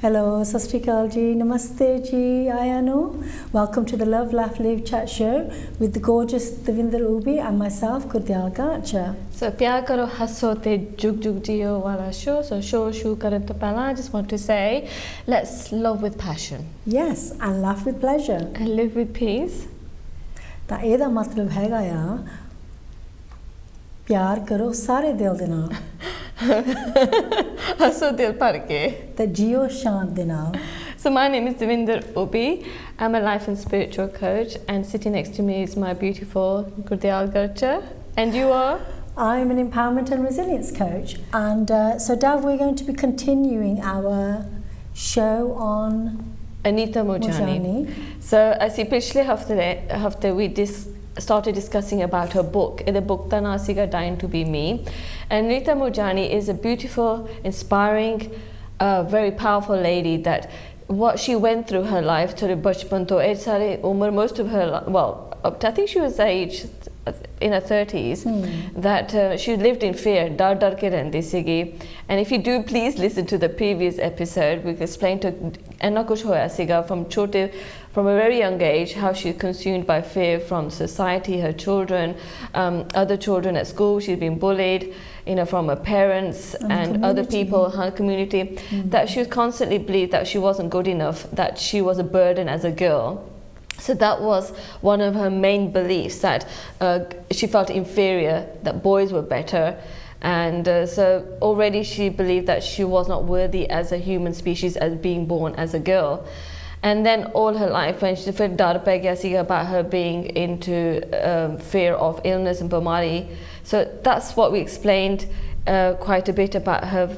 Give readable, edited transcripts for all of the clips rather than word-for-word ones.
Hello, Sat Sri Akal ji, Namaste ji, Ayano. Welcome to the Love, Laugh, Live chat show with the gorgeous Devinder Ubi and myself, Gurdial Gacha. So, Pyar Karo Hasso Te Jug Jug Jiyo Wala show. So, show Karan to Pehla. I just want to say, let's love with passion. Yes, and laugh with pleasure. And live with peace. ਤਾਂ ਇਹਦਾ ਮਤਲਬ ਹੈਗਾ ਆ ਪਿਆਰ ਕਰੋ ਸਾਰੇ ਦਿਲ ਦੇ ਨਾਲ ਹੱਸੋ ਦਿਲ ਭਰ ਕੇ ਤੇ ਜੀਓ ਸ਼ਾਨ ਦੇ ਨਾਲ. So my name is Devinder Ubi. I'm a life and spiritual coach, and sitting next to me is my beautiful Gurdial Garcha. And you are? I'm an empowerment and resilience coach. And so Dav, we're going to be continuing our show on Anita Moorjani. So ਅਸੀਂ ਪਿਛਲੇ ਹਫਤੇ we started discussing about her book. In the book ਦਾ ਨਾਂ ਸੀਗਾ Dying to Be Me. And Anita Moorjani is a beautiful, inspiring, very powerful lady that what she went through her life to the bachpan to most of her, well, I think she was age in her 30s, that she lived in fear, dar ke rehndi sigi. And if you do, please listen to the previous episode. We explained to enna kuch hoya siga from a very young age, how she's consumed by fear from society, her children, other children at school. She's been bullied, from her parents and other people, her community, that she was constantly believed that she wasn't good enough, that she was a burden as a girl. So that was one of her main beliefs, that she felt inferior, that boys were better. And so already she believed that she was not worthy as a human species, as being born as a girl. And then all her life, when she felt dar pe gaya siga about her being into fear of illness and bimari. So that's what we explained quite a bit about her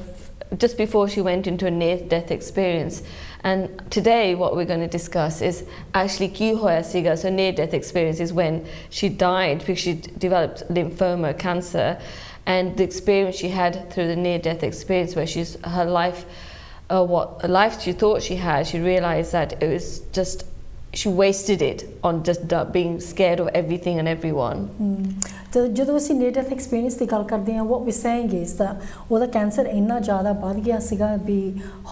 just before she went into a near-death experience. And today what we're going to discuss is actually ki hoya siga. So near-death experience is when she died because she developed lymphoma, cancer, and the experience she had through the near-death experience, where her life, what life she thought she had, she realized that it was just, she wasted it on just being scared of everything and everyone. So ਜਦੋਂ ਅਸੀਂ near death experience ਦੀ ਗੱਲ ਕਰਦੇ ਹਾਂ, what we're saying is that ਉਹਦਾ cancer ਇੰਨਾ ਜ਼ਿਆਦਾ ਵੱਧ ਗਿਆ ਸੀਗਾ ਵੀ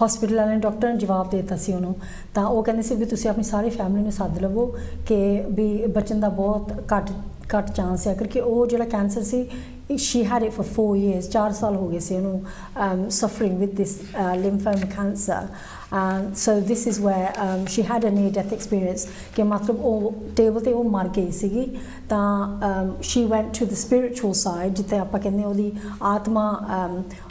ਹਸਪੀਟਲ ਵਾਲਿਆਂ ਨੇ ਡਾਕਟਰ ਨੇ ਜਵਾਬ ਦੇ ਦਿੱਤਾ ਸੀ ਉਹਨੂੰ, ਤਾਂ ਉਹ ਕਹਿੰਦੇ ਸੀ ਵੀ ਤੁਸੀਂ ਆਪਣੀ ਸਾਰੀ ਫੈਮਿਲੀ ਨੂੰ ਸੱਦ ਲਵੋ ਕਿ ਵੀ ਬਚਣ ਦਾ ਬਹੁਤ ਘੱਟ ਚਾਂਸ ਹੈ, ਕਿਉਂਕਿ ਉਹ ਜਿਹੜਾ cancer C, she had it for 4 years, 4 ਸਾਲ ਹੋ ਗਏ ਸੀ ਉਹਨੂੰ suffering with this lymphoma cancer. So this is where she had a near-death experience ਕਿ ਮਤਲਬ ਉਹ ਟੇਬਲ ਤੇ ਉਹ ਮਰ ਗਈ ਸੀਗੀ. ਤਾਂ she went to the spiritual side, ਜਿੱਥੇ ਆਪਾਂ ਕਹਿੰਦੇ ਉਹਦੀ ਆਤਮਾ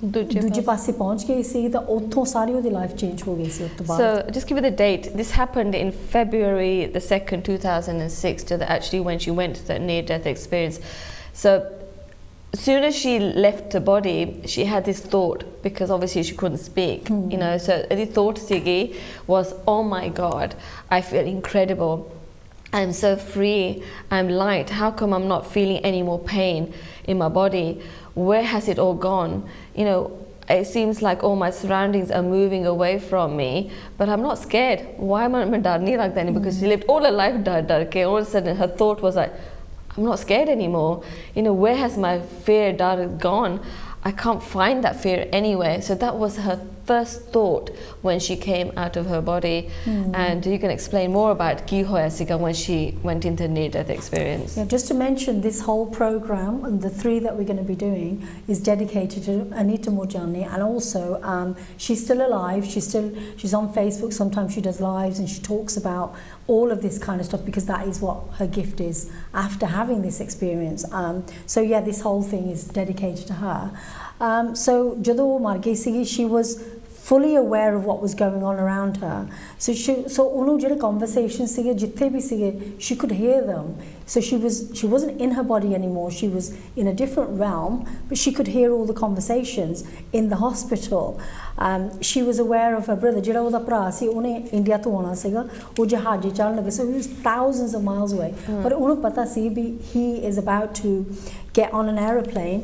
ਦੂਜੇ ਪਾਸੇ ਪਹੁੰਚ ਗਈ ਸੀ, ਤਾਂ ਉੱਥੋਂ ਸਾਰੀ ਉਹਦੀ ਲਾਈਫ ਚੇਂਜ ਹੋ ਗਈ ਸੀ ਉਸ ਤੋਂ ਬਾਅਦ. So just give you the date. This happened in February the 2nd, 2006, actually when she went to that near-death experience. So as soon as she left the body, she had this thought, because obviously she couldn't speak, so the thought sigi was, oh my God, I feel incredible. I'm so free, I'm light. How come I'm not feeling any more pain in my body? Where has it all gone? It seems like all my surroundings are moving away from me, but I'm not scared. Why am I darni like that? Because she lived all her life dar ke. All of a sudden her thought was like, I'm not scared anymore. Where has my fear gone? I can't find that fear anywhere. So that was her first thought when she came out of her body. And you can explain more about ki hoya siga when she went into near-death experience. Yeah, just to mention, this whole program and the 3 that we're going to be doing is dedicated to Anita Moorjani, and also she's still alive. She's on Facebook. Sometimes she does lives and she talks about all of this kind of stuff, because that is what her gift is after having this experience. So yeah, this whole thing is dedicated to her. So ਜਦੋਂ ਉਹ ਮਰ ਗਈ ਸੀਗੀ, she was fully aware of what was going on around her. So ਉਹਨੂੰ ਜਿਹੜੇ conversations ਸੀਗੇ ਜਿੱਥੇ ਵੀ ਸੀਗੇ, she could hear them. So she wasn't in her body anymore. She was in a different realm, but she could hear all the conversations in the hospital. She was aware of her brother. ਜਿਹੜਾ ਉਹਦਾ ਭਰਾ ਸੀ, ਉਹਨੇ India ਤੋਂ ਆਉਣਾ ਸੀਗਾ, ਉਹ ਜਹਾਜ਼ ਚੜ੍ਹਨ ਲੱਗੇ. So he was thousands of miles away. But ਉਹਨੂੰ ਪਤਾ ਸੀ ਵੀ he is about to get on an aeroplane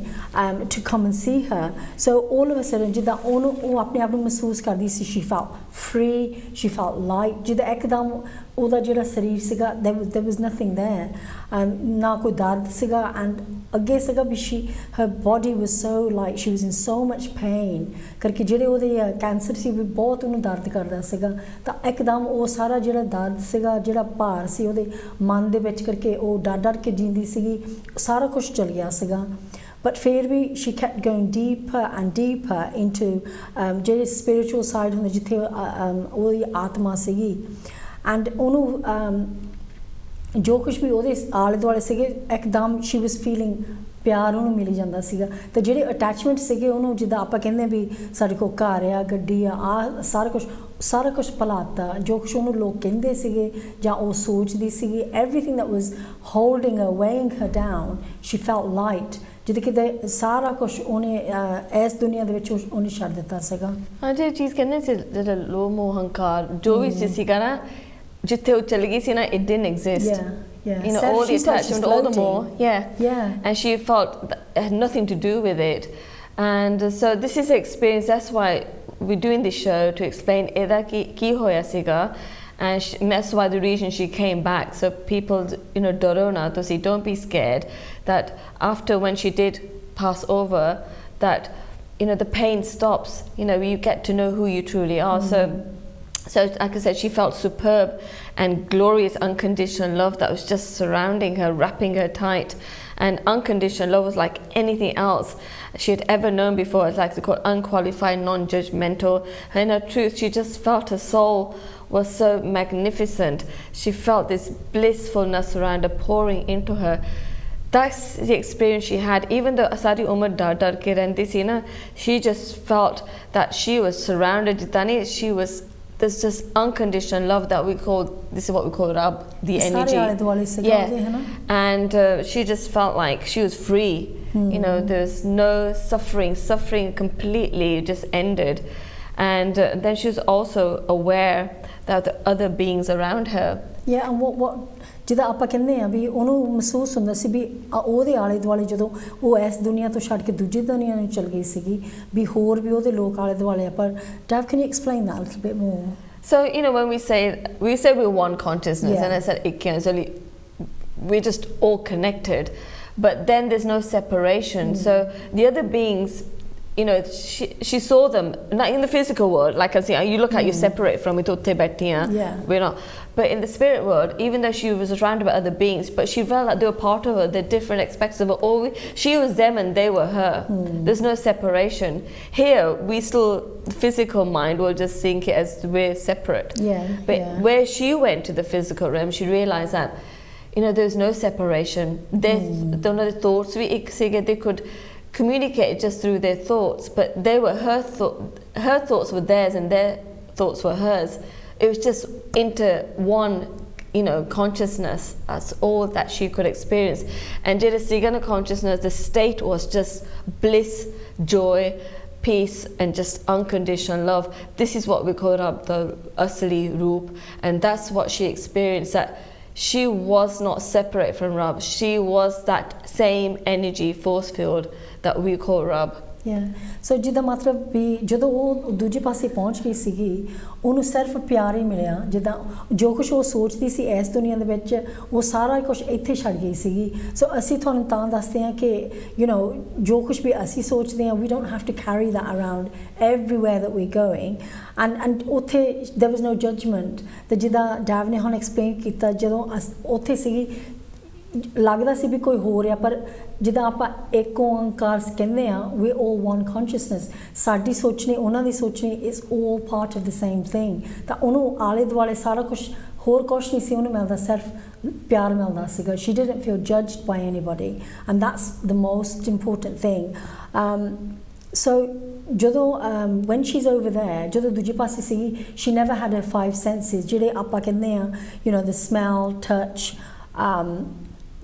to come and see her. So all of a sudden jida onu ਉਹ ਆਪਣੇ ਆਪ ਨੂੰ ਮਹਿਸੂਸ ਕਰਦੀ ਸੀ, she felt free, she felt light. ਜਿਦਾ ਇੱਕਦਮ ਉਹਦਾ ਜਿਹੜਾ ਸਰੀਰ ਸੀਗਾ, there was nothing there, ਨਾ ਕੋਈ ਦਰਦ ਸੀਗਾ, and ਅੱਗੇ ਸੀਗਾ ਵੀ her body was so light, she was in so much pain ਕਰਕੇ ਜਿਹੜੇ ਉਹਦੇ ਕੈਂਸਰ ਸੀ ਵੀ ਬਹੁਤ ਉਹਨੂੰ ਦਰਦ ਕਰਦਾ ਸੀਗਾ, ਤਾਂ ਇੱਕਦਮ ਉਹ ਸਾਰਾ ਜਿਹੜਾ ਦਰਦ ਸੀਗਾ, ਜਿਹੜਾ ਭਾਰ ਸੀ ਉਹਦੇ ਮਨ ਦੇ ਵਿੱਚ ਕਰਕੇ ਉਹ ਡਰ ਕੇ ਜੀਂਦੀ ਸੀਗੀ, ਸਾਰਾ ਕੁਝ ਚਲ ਗਿਆ ਸੀਗਾ. But ਫਿਰ ਵੀ she kept going deeper and deeper into ਜਿਹੜੇ spiritual side ਹੁੰਦੇ ਜਿੱਥੇ ਉਹਦੀ ਆਤਮਾ ਸੀਗੀ, and ਉਹਨੂੰ ਜੋ ਕੁਝ ਵੀ ਉਹਦੇ ਆਲੇ ਦੁਆਲੇ ਸੀਗੇ ਇੱਕਦਮ she was feeling ਪਿਆਰ ਉਹਨੂੰ ਮਿਲ ਜਾਂਦਾ ਸੀਗਾ. ਤੇ ਜਿਹੜੇ ਅਟੈਚਮੈਂਟ ਸੀਗੇ ਉਹਨੂੰ ਜਿੱਦਾਂ ਆਪਾਂ ਕਹਿੰਦੇ ਵੀ ਸਾਡੇ ਕੋਲ ਘਰ ਆ, ਗੱਡੀ ਆ, ਸਾਰਾ ਕੁਝ ਭੁਲਾਤਾ, ਜੋ ਕੁਝ ਉਹਨੂੰ ਲੋਕ ਕਹਿੰਦੇ ਸੀਗੇ ਜਾਂ ਉਹ ਸੋਚਦੀ ਸੀਗੀ, everything that was holding her, weighing her down, she felt light. ਜਿੱਦਾਂ ਕਿ ਸਾਰਾ ਕੁਝ ਉਹਨੇ ਇਸ ਦੁਨੀਆ ਦੇ ਵਿੱਚ ਉਹਨੇ ਛੱਡ ਦਿੱਤਾ ਸੀਗਾ. ਹਾਂ ਜੀ, ਚੀਜ਼ ਕਹਿੰਦੇ ਸੀ ਜਿਹੜਾ ਲੋਭ ਮੋਹ ਹੰਕਾਰ ਜੋ ਵੀ ਸੀਗਾ ਨਾ, ਜਿੱਥੇ ਉਹ ਚਲੀ ਗਈ ਸੀ ਨਾ, it didn't exist. Yeah. You know, all the attachment, all the more. Yeah. And she felt it had nothing to do with it. And so this is the experience. That's why we're doing this show, to explain eda ki hoya siga. And that's why the reason she came back. So people, you know, dorona to see, don't be scared that after when she did pass over, that, you know, the pain stops. You know, you get to know who you truly are. So like I said, she felt superb and glorious unconditional love that was just surrounding her, wrapping her tight. And unconditional love was like anything else she had ever known before. It's like they call it unqualified, non-judgmental. And in her truth, she just felt her soul was so magnificent. She felt this blissfulness around her pouring into her. That's the experience she had. Even though Asadi Umar dar ke rendi si na, she just felt that she was surrounded. Jitani she was, there's just unconditional love that we call, this is what we call Rab, the energy. And she just felt like she was free. You know, there's no suffering completely just ended. And then she was also aware that the other beings around her. Yeah, and what ਜਿੱਦਾਂ ਆਪਾਂ ਕਹਿੰਦੇ ਆ ਵੀ ਉਹਨੂੰ ਮਹਿਸੂਸ ਹੁੰਦਾ ਸੀ ਵੀ ਉਹਦੇ ਆਲੇ ਦੁਆਲੇ ਜਦੋਂ ਉਹ ਇਸ ਦੁਨੀਆ ਤੋਂ ਛੱਡ ਕੇ ਦੂਜੀ ਦੁਨੀਆ ਨੂੰ ਚਲ ਗਈ ਸੀਗੀ ਵੀ ਹੋਰ ਵੀ ਉਹਦੇ ਲੋਕ ਆਲੇ ਦੁਆਲੇ ਆ. ਪਰ Dav, can you explain that a little bit more? So, you know, when we say we're one consciousness, and I said it's only, we're just all connected, but then there's no separation. So the other beings, you know, she saw them not in the physical world, like I say, you look at, you separate from it, we're not. But in the spirit world, even though she was surrounded by other beings, but she felt like they were part of her, they're different aspects of her. She was them and they were her. There's no separation. Here, we still, the physical mind will just think it as we're separate. But where she went to the physical realm, she realized that, you know, there's no separation. The thoughts, they could communicate just through their thoughts, but they were her thoughts were theirs and their thoughts were hers. It was just into one, you know, consciousness. That's all that she could experience. And Jada Sigana consciousness, the state was just bliss, joy, peace, and just unconditional love. This is what we call the Asli Roop, and that's what she experienced, that she was not separate from Rab. She was that same energy force field that we call Rab. So ਜਿੱਦਾਂ ਮਤਲਬ ਵੀ ਜਦੋਂ ਉਹ ਦੂਜੇ ਪਾਸੇ ਪਹੁੰਚ ਗਈ ਸੀਗੀ, ਉਹਨੂੰ ਸਿਰਫ ਪਿਆਰ ਹੀ ਮਿਲਿਆ. ਜਿੱਦਾਂ ਜੋ ਕੁਝ ਉਹ ਸੋਚਦੀ ਸੀ ਇਸ ਦੁਨੀਆ ਦੇ ਵਿੱਚ, ਉਹ ਸਾਰਾ ਕੁਝ ਇੱਥੇ ਛੱਡ ਗਈ ਸੀਗੀ. ਸੋ ਅਸੀਂ ਤੁਹਾਨੂੰ ਤਾਂ ਦੱਸਦੇ ਹਾਂ ਕਿ ਯੂ نو ਜੋ ਕੁਝ ਵੀ ਅਸੀਂ ਸੋਚਦੇ ਹਾਂ, we don't have to carry that around everywhere that we're going. And ਉੱਥੇ there was no judgment. ਤੇ ਜਿੱਦਾਂ Dav ਨੇ ਹੁਣ ਐਕਸਪਲੇਨ ਕੀਤਾ, ਜਦੋਂ ਉੱਥੇ ਸੀਗੀ ਲੱਗਦਾ ਸੀ ਵੀ ਕੋਈ ਹੋ ਰਿਹਾ, ਪਰ ਜਿੱਦਾਂ ਆਪਾਂ ਇੱਕ ਓਂਕਾਰ ਕਹਿੰਦੇ ਆ, we all one consciousness. ਸਾਡੀ ਸੋਚਣੀ, ਉਹਨਾਂ ਦੀ ਸੋਚਣੀ is all part of the same thing. ਤਾਂ ਉਹਨੂੰ ਆਲੇ ਦੁਆਲੇ ਸਾਰਾ ਕੁਝ, ਹੋਰ ਕੁਛ ਨਹੀਂ ਸੀ ਉਹਨੂੰ ਮਿਲਦਾ, ਸਿਰਫ ਪਿਆਰ ਮਿਲਦਾ ਸੀਗਾ. She didn't feel judged by anybody, and that's the most important thing. So ਜਦੋਂ when she's over there, ਜਦੋਂ ਦੂਜੇ ਪਾਸੇ ਸੀਗੀ, she never had her five senses, ਜਿਹੜੇ ਆਪਾਂ ਕਹਿੰਦੇ ਆ, you know, the smell, touch,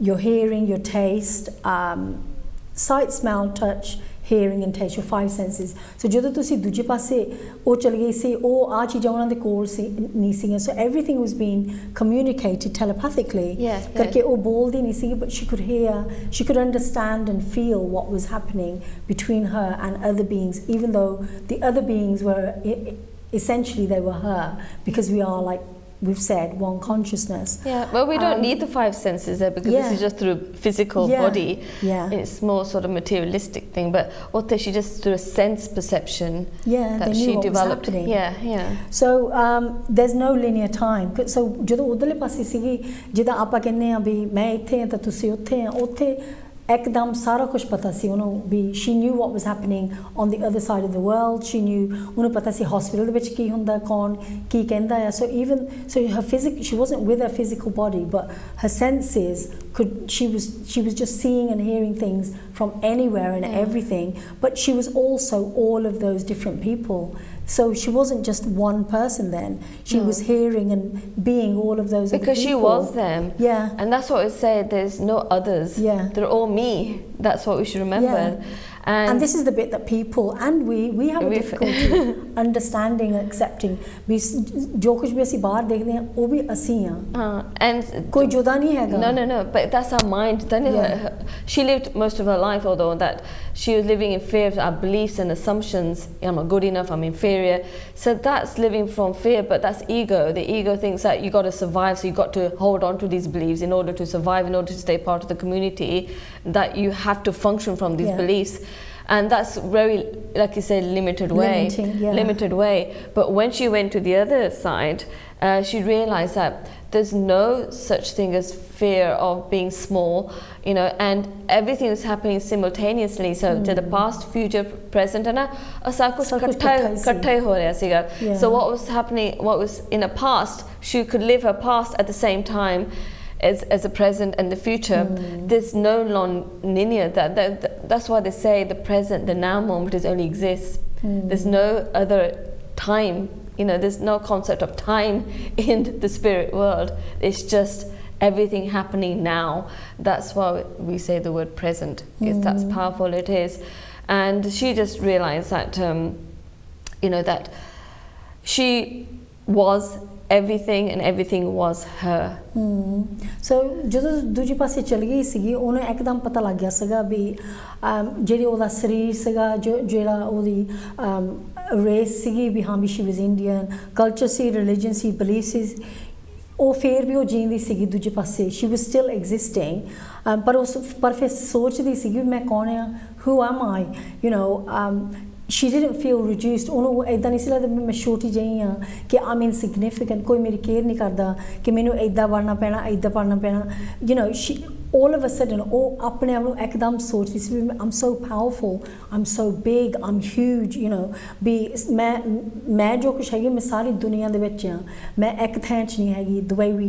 your hearing, your taste, sight, smell, touch, hearing and taste, your 5 senses. So ਜਦੋਂ ਤੁਸੀਂ ਦੂਜੇ ਪਾਸੇ ਉਹ ਚਲ ਗਈ ਸੀ ਉਹ ਆ ਚੀਜ਼ਾਂ ਉਹਨਾਂ ਦੇ ਕੋਲ ਸੀ ਨਹੀਂ ਸੀਗੀਆਂ, so everything was being communicated telepathically ਕਰਕੇ ਉਹ ਬੋਲਦੀ ਨਹੀਂ ਸੀ, but she could hear, she could understand and feel what was happening between her and other beings, even though the other beings were essentially they were her, because we are, like we've said, one consciousness. Yeah, but we don't need the 5 senses there, because this is just through physical body. It's more sort of materialistic thing, but also she just through a sense perception that she developed. So there's no linear time. So ਜਦੋਂ ਉਧਰਲੇ ਪਾਸੇ ਸੀਗੀ ਜਿੱਦਾਂ ਆਪਾਂ ਕਹਿੰਦੇ ਆ ਵੀ ਮੈਂ ਇੱਥੇ ਆ ਤਾਂ ਤੁਸੀਂ ਉੱਥੇ ਆ, ਉੱਥੇ एकदम सारा कुछ पता सी उन्हों भी, she knew what was happening on the other side of the world, she knew उन्हों पता सी hospital दे विच की हुंदा कौन की कहंदा है, so even so her she wasn't with her physical body, but her senses could, she was just seeing and hearing things from anywhere and everything, but she was also all of those different people. So she wasn't just one person then. She was hearing and being all of those because other people. She was them. And that's what we say, there's no others. They're all me. That's what we should remember. And this is the bit that people and we have a difficulty understanding, accepting. जो कुछ भी असी बाहर देखते हैं वो भी असी हैं. And कोई जुदा नहीं है. No. But that's our mind. She lived most of her life, although that she was living in fear of our beliefs and assumptions. I'm not good enough. I'm inferior. So that's living from fear. But that's ego. The ego thinks that you got to survive. So you got to hold on to these beliefs in order to survive, in order to stay part of the community. That you have to function from these beliefs. And that's very, like you said, limited way. But when she went to the other side, she realized that there's no such thing as fear of being small, you know, and everything is happening simultaneously. So to the past, future, present, and so what was happening, what was in the past, she could live her past at the same time as the present and the future. There's no non-linear. That's why they say the present, the now moment is only exists. There's no other time. You know, there's no concept of time in the spirit world. It's just everything happening now. That's why we say the word present. That's powerful it is. And she just realized that, you know, that she was everything and everything was her. So ਜਦੋਂ ਦੂਜੀ ਪਾਸੇ ਚਲ ਗਈ ਸੀਗੀ ਉਹਨੂੰ ਇੱਕਦਮ ਪਤਾ ਲੱਗ ਗਿਆ ਸੀਗਾ ਵੀ ਜਿਹੜੀ ਉਹਦਾ ਸਰੀਰ ਸੀਗਾ ਜਿਹੜਾ ਉਹਦੀ ਰੇਸ ਸੀਗੀ ਵੀ ਹਾਂ ਵੀ she was Indian, culture C, religion C, beliefs ਸੀ, ਉਹ ਫੇਰ ਵੀ ਉਹ ਜੀਂਦੀ ਸੀਗੀ ਦੂਜੇ ਪਾਸੇ. She was still existing, ਪਰ ਫਿਰ ਸੋਚਦੀ ਸੀਗੀ ਮੈਂ ਕੌਣ ਆ, who am I, you know. She didn't feel reduced. ਉਹਨੂੰ ਇੱਦਾਂ ਨਹੀਂ ਸੀ ਲੱਗਦਾ ਮੈਂ ਛੋਟੀ ਜਿਹੀ ਹਾਂ ਕਿ I'm insignificant, ਕੋਈ ਮੇਰੀ ਕੇਅਰ ਨਹੀਂ ਕਰਦਾ ਕਿ ਮੈਨੂੰ ਇੱਦਾਂ ਬਣਨਾ ਪੈਣਾ, ਇੱਦਾਂ ਪੜ੍ਹਨਾ ਪੈਣਾ. You know, she all of a sudden ਉਹ ਆਪਣੇ ਆਪ ਨੂੰ ਇੱਕਦਮ ਸੋਚਦੀ ਸੀ ਵੀ I'm so powerful, I'm so big, I'm huge, you know, ਵੀ ਮੈਂ ਜੋ ਕੁਛ ਹੈਗੀ ਮੈਂ ਸਾਰੀ ਦੁਨੀਆ ਦੇ ਵਿੱਚ ਹਾਂ, ਮੈਂ ਇੱਕ ਥਾਂ 'ਚ ਨਹੀਂ ਹੈਗੀ, the way we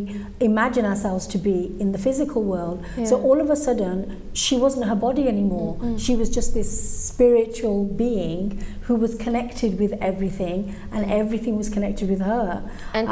imagine ourselves to be in the physical world. So all of a sudden she wasn't her body anymore. She was just this spiritual being who was connected with everything and everything was connected with her. And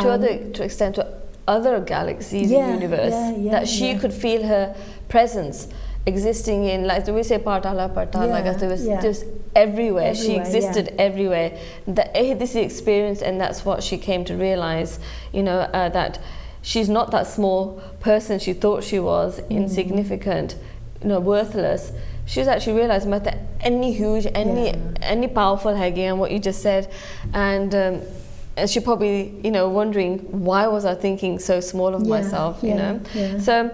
to extend to other galaxies in the universe, that she could feel her presence existing in, like we say, partala, like there was just everywhere. She existed everywhere. This is the experience, and that's what she came to realize, you know, that she's not that small person she thought she was, insignificant, you know, worthless. She's actually realized that any huge, any powerful again, what you just said, and she probably, you know, wondering why was I thinking so small of myself, you know. So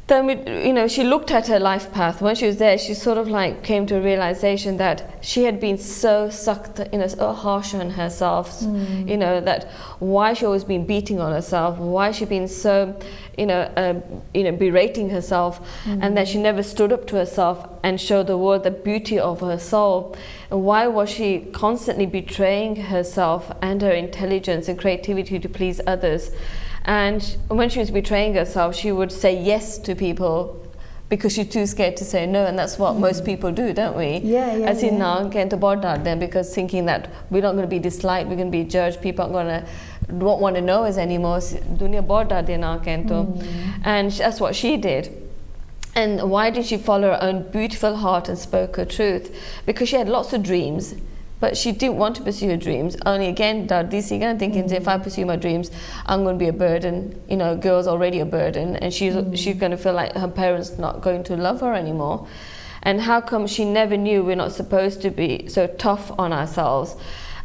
then you know, she looked at her life path. When she was there, she sort of like came to a realization that she had been so sucked, you know, so harsh on herself, you know, that why she always been beating on herself, why she been so, you know, berating herself, and that she never stood up to herself and showed the world the beauty of her soul. And why was she constantly betraying herself and her intelligence and creativity to please others? And when she was betraying herself, she would say yes to people because she's too scared to say no, and that's what most people do, don't we? As in now, get to border them because thinking that we're not going to be disliked, we're going to be judged, people aren't going to don't want to know us anymore. Dunya border de na kento, and that's what she did. And why did she follow her own beautiful heart and spoke her truth? Because she had lots of dreams, but she didn't want to pursue her dreams. Only again, thinking if I pursue my dreams, I'm going to be a burden. You know, a girl's already a burden, and she's going to feel like her parents not going to love her anymore. And how come she never knew we're not supposed to be so tough on ourselves?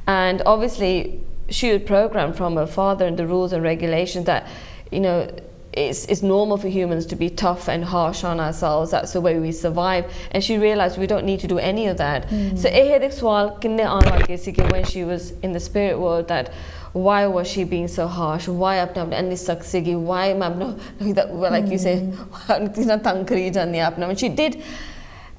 And obviously, she was programmed from her father and the rules and regulations that, you know, it's normal for humans to be tough and harsh on ourselves. That's the way we survive. And she realized we don't need to do any of that. So when she was in the spirit world, that why was she being so harsh? Why why like you say, she did,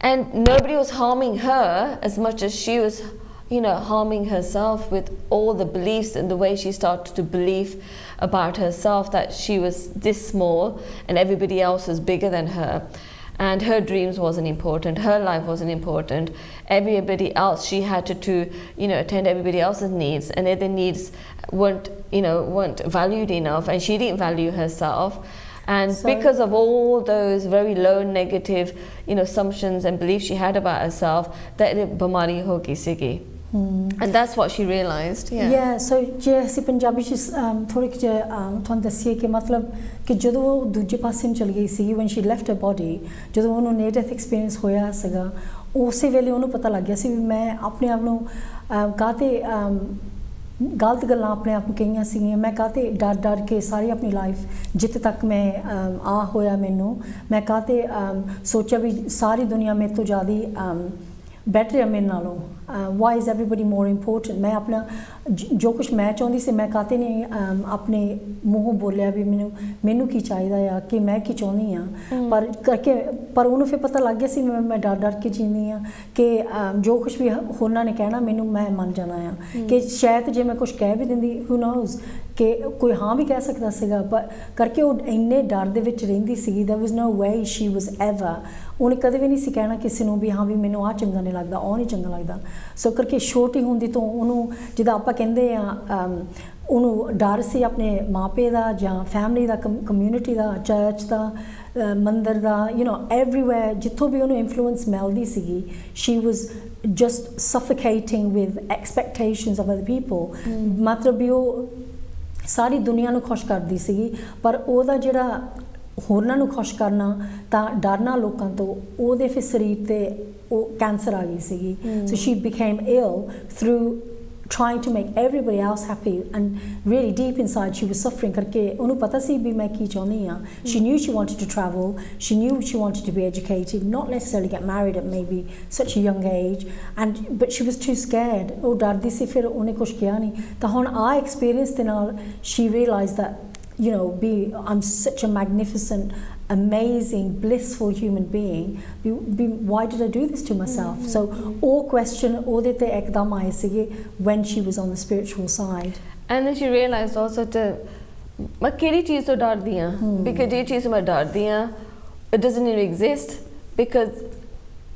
and nobody was harming her as much as she was, you know, harming herself with all the beliefs and the way she started to believe about herself, that she was this small and everybody else was bigger than her, and her dreams wasn't important, her life wasn't important. Everybody else, she had to you know, attend everybody else's needs, and their needs weren't valued enough, and she didn't value herself. And so, because of all those very low negative, you know, assumptions and beliefs she had about herself, that bamari ho gayi sigi. And that's what she realized. Yeah, so je asi Punjabi ch thodi je thon dasiye ke matlab ke jadon wo duje passe nu chal gayi si, when she left her body, jadon onu near death experience hoya saga, usse vele onu pata lag gaya si main apne aap nu kaate गलत गल्लां अपने आप ਨੂੰ ਕਹੀਆਂ ਸੀਗੀਆਂ मैं काते डर डर के सारी अपनी लाइफ जित तक मैं आ होया मैनू मैं काते सोचा भी सारी दुनिया मेरे तो ज़्यादा बेटर है मेरे नालों why is everybody more important मैं अपना जो कुछ मैं चाहती सी मैं काते नहीं अपने मूँहों बोलिया भी मैनू की चाहिए आ कि मैं की चाहती हाँ पर करके पर उन्होंने फिर पता लग गया सी मैं डर डर के जीनी हाँ कि जो कुछ भी होना ने कहना मैनू मैं मन जाना हाँ कि शायद जे मैं कुछ कह भी दिंदी हू नोज़ कि कोई हाँ भी कह सकता सीगा पर करके वो इन्ने डर दे विच रहिंदी सी there was no way she was ever उन्हें कदे भी नहीं सी कहना किसी नूं भी हाँ भी मैनू आ चंगा नहीं लगता आ नहीं चंगा लगता सो करके छोटी होंदी तो उन्होंने जिदा आपां कहंदे आ उन्होंने डर से अपने मापे का जां फैमिली का कम्यूनिटी का चर्च का मंदिर का यू नो एवरीवेयर जितों भी उन्होंने इन्फ्लुएंस मिलती सी she was just suffocating with expectations of other people मतलब भी वो सारी दुनिया नूं खुश करदी सी पर ओहदा जिहड़ा होरनां नूं खुश करना तां डरना लोकां तो ओहदे फिर शरीर ते कैंसर आ गई सी so she became ill through trying to make everybody else happy and really deep inside she was suffering करके उन्हें पता सी भी मैं की चाहनी हाँ she knew she wanted to travel she knew she wanted to be educated not necessarily get married at maybe such a young age and but she was too scared वो डरदी सी फिर उन्हें कुछ किया नहीं तो हुन आ experience दे नाल she realized that you know I'm such a magnificent amazing blissful human being why did I do this to myself so all question ਉਹਦੇ ਤੇ ਇੱਕਦਮ ਆਏ ਸੀਗੇ when she was on the spiritual side and then she realized also that ਮੈਂ ਕਿਹੜੀ ਚੀਜ਼ ਤੋਂ ਡਰਦੀ ਹਾਂ because ਇਹ ਚੀਜ਼ ਮੈਂ ਡਰਦੀ ਹਾਂ it doesn't even exist because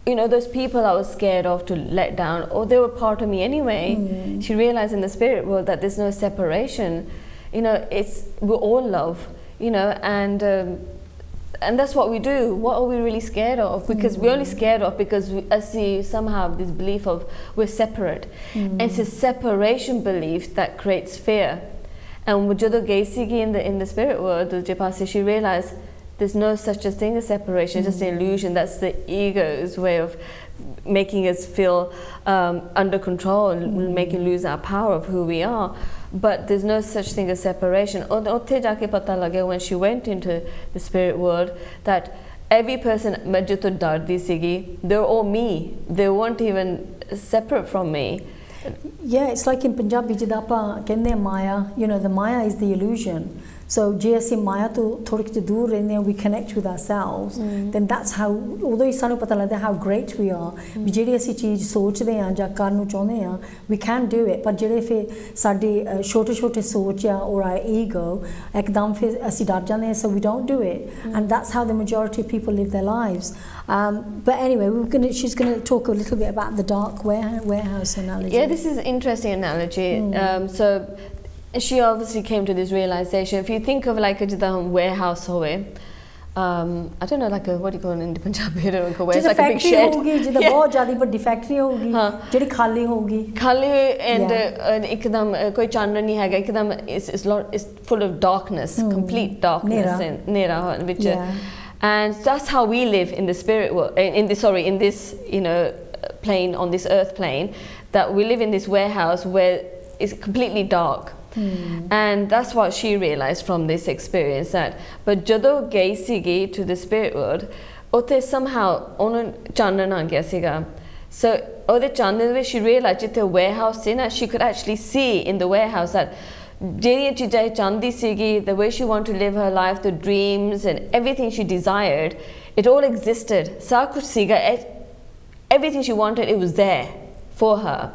you know those people I was scared of to let down or they were part of me anyway she realized in the spirit world that there's no separation you know we're all love you know and that's what we do. What are we really scared of? Because we're only scared of because I see somehow this belief of we're separate. And it's a separation belief that creates fear. And Mujado Gaisigi in the spirit world, she realized there's no such a thing as separation, it's just an illusion. That's the ego's way of making us feel under control, making lose our power of who we are. But there's no such thing as separation. When she went into the spirit world, that every person, they're all me. They weren't even separate from me. Yeah, it's like in Punjabi, Maya, you know, the Maya is the illusion. So ਜੇ ਅਸੀਂ ਮਾਇਆ ਤੋਂ ਥੋੜੇ ਜਿਹੇ ਦੂਰ ਰਹਿੰਦੇ ਹਾਂ we connect with ourselves then that's how ਉਦੋਂ ਹੀ ਸਾਨੂੰ ਪਤਾ ਲੱਗਦਾ how great we are ਵੀ ਜਿਹੜੀ ਅਸੀਂ ਚੀਜ਼ ਸੋਚਦੇ ਹਾਂ ਜਾਂ ਕਰਨ ਨੂੰ ਚਾਹੁੰਦੇ ਹਾਂ we can do it ਪਰ ਜਿਹੜੇ ਫਿਰ ਸਾਡੇ ਛੋਟੇ ਛੋਟੇ ਸੋਚ ਆ or our ego ਇੱਕਦਮ ਫਿਰ ਅਸੀਂ ਡਰ ਜਾਂਦੇ ਹਾਂ so we don't do it and that's how the majority of people live their lives but anyway she's going to talk a little bit about the dark warehouse analogy. Yeah, this is an interesting analogy. So she obviously came to this realization. If you think of like a warehouse howe, I don't know, like a, what do you call it in Punjabi? I don't know where it's like a big shed. जिदा बहुत ज़्यादा बड़ी factory होगी, जिहड़ी खाली होगी. खाली and एकदम कोई चानना नहीं है, एकदम it's full of darkness, complete darkness and nera which and that's how we live in the spirit world, in this plane, on this earth plane, that we live in this warehouse where it's completely dark. And that's what she realized from this experience, that but jado gayi sigi to the spirit world, utte somehow onu chanan aa gaya siga. So ode chanan vich she realized jithe warehouse se na, she could actually see in the warehouse that jehdiyan cheezaं chandi sigi, the way she wanted to live her life, the dreams and everything she desired, it all existed. Sa kuch siga, everything she wanted, it was there for her.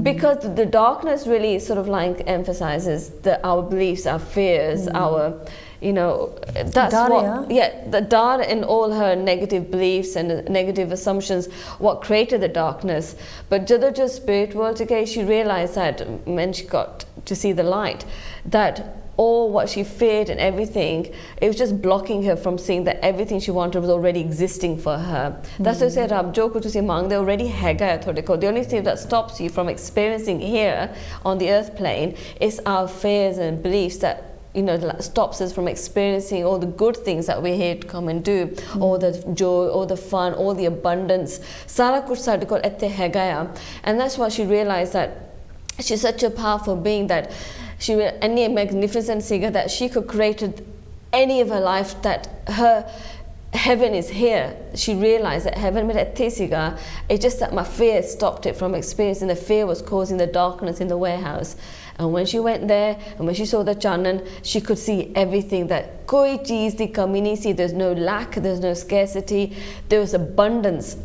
Because the darkness really sort of like emphasizes our beliefs, our fears, our, that's what, the dar and all her negative beliefs and negative assumptions, what created the darkness. But jado jo spirit world again, she realized that when she got to see the light, that all what she feared and everything, it was just blocking her from seeing that everything she wanted was already existing for her. That's why I said, Rab jo kuch tusi mangde already hega hai thode ko. The only thing that stops you from experiencing here on the earth plane is our fears and beliefs that stops us from experiencing all the good things that we're here to come and do, all the joy, all the fun, all the abundance. Sara kuch sade kol itte hega ya. And that's why she realized that she's such a powerful being, that she was any magnificent singer, that she could create any of her life, that her heaven is here. She realized that heaven with siga, it's just that my fear stopped it from experiencing. The fear was causing the darkness in the warehouse. And when she went there and when she saw the chanan, she could see everything, that koi cheez di kami nahi si, there's no lack, there's no scarcity, there was abundance,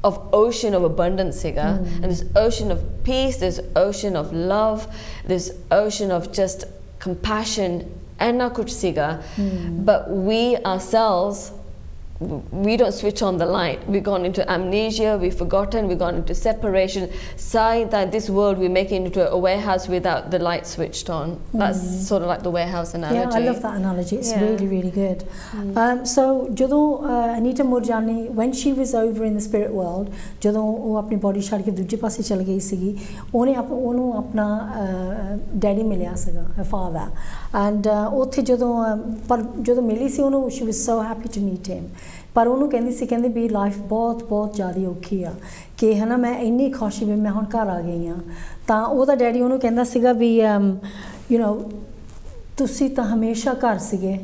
of ocean of abundance siga, and this ocean of peace, this ocean of love, this ocean of just compassion and na kuch siga. But we ourselves, we don't switch on the light. We've gone into amnesia, we've forgotten, we've gone into separation. Say that this world we make it into a warehouse without the light switched on. That's sort of like the warehouse analogy. Yeah, I love that analogy. It's really, really good. So, jadon Anita Moorjani, when she was over in the spirit world, jadon wo apni body chhad ke duje passe chal gayi sigi, onu apna daddy milya siga, her father. And utthe jadon mili si onu, she was so happy to meet him. पर उन्होंने कहती सी कहते भी life बहुत ज़्यादा औखी आ कि है ना, मैं इन्नी खुश भी मैं हुण घर आ गई हाँ. तां ओहदा डैडी उन्होंने कहता सीगा भी तुसी तां हमेशा घर सीगे.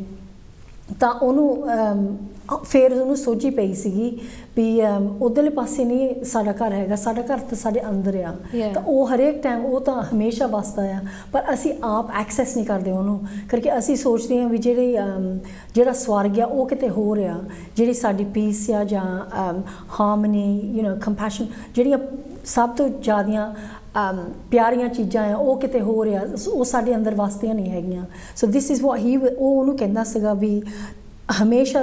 तां उन्होंने फिर उन्होंने सोची पई सीगी भी उधरले पासे नहीं साडा घर हैगा, साडा घर तो साडे अंदर आ. तो वो हरेक टाइम वो तो हमेशा बसदा आ, पर असी आप एक्सैस नहीं करते उन्होंने, करके असी सोचते हैं भी जेड़ा स्वर्ग आ वो किते हो रहा, जेड़ी साडी पीस आ जां हार्मनी कंपैशन, जेड़ियां सब तो ज़्यादा प्यारियां चीज़ां हैं वो किते हो रहा, वो साडे अंदर वास्तियां नहीं हैगियां. So this is what he वो उन्होंने कहंदा सीगा भी हमेशा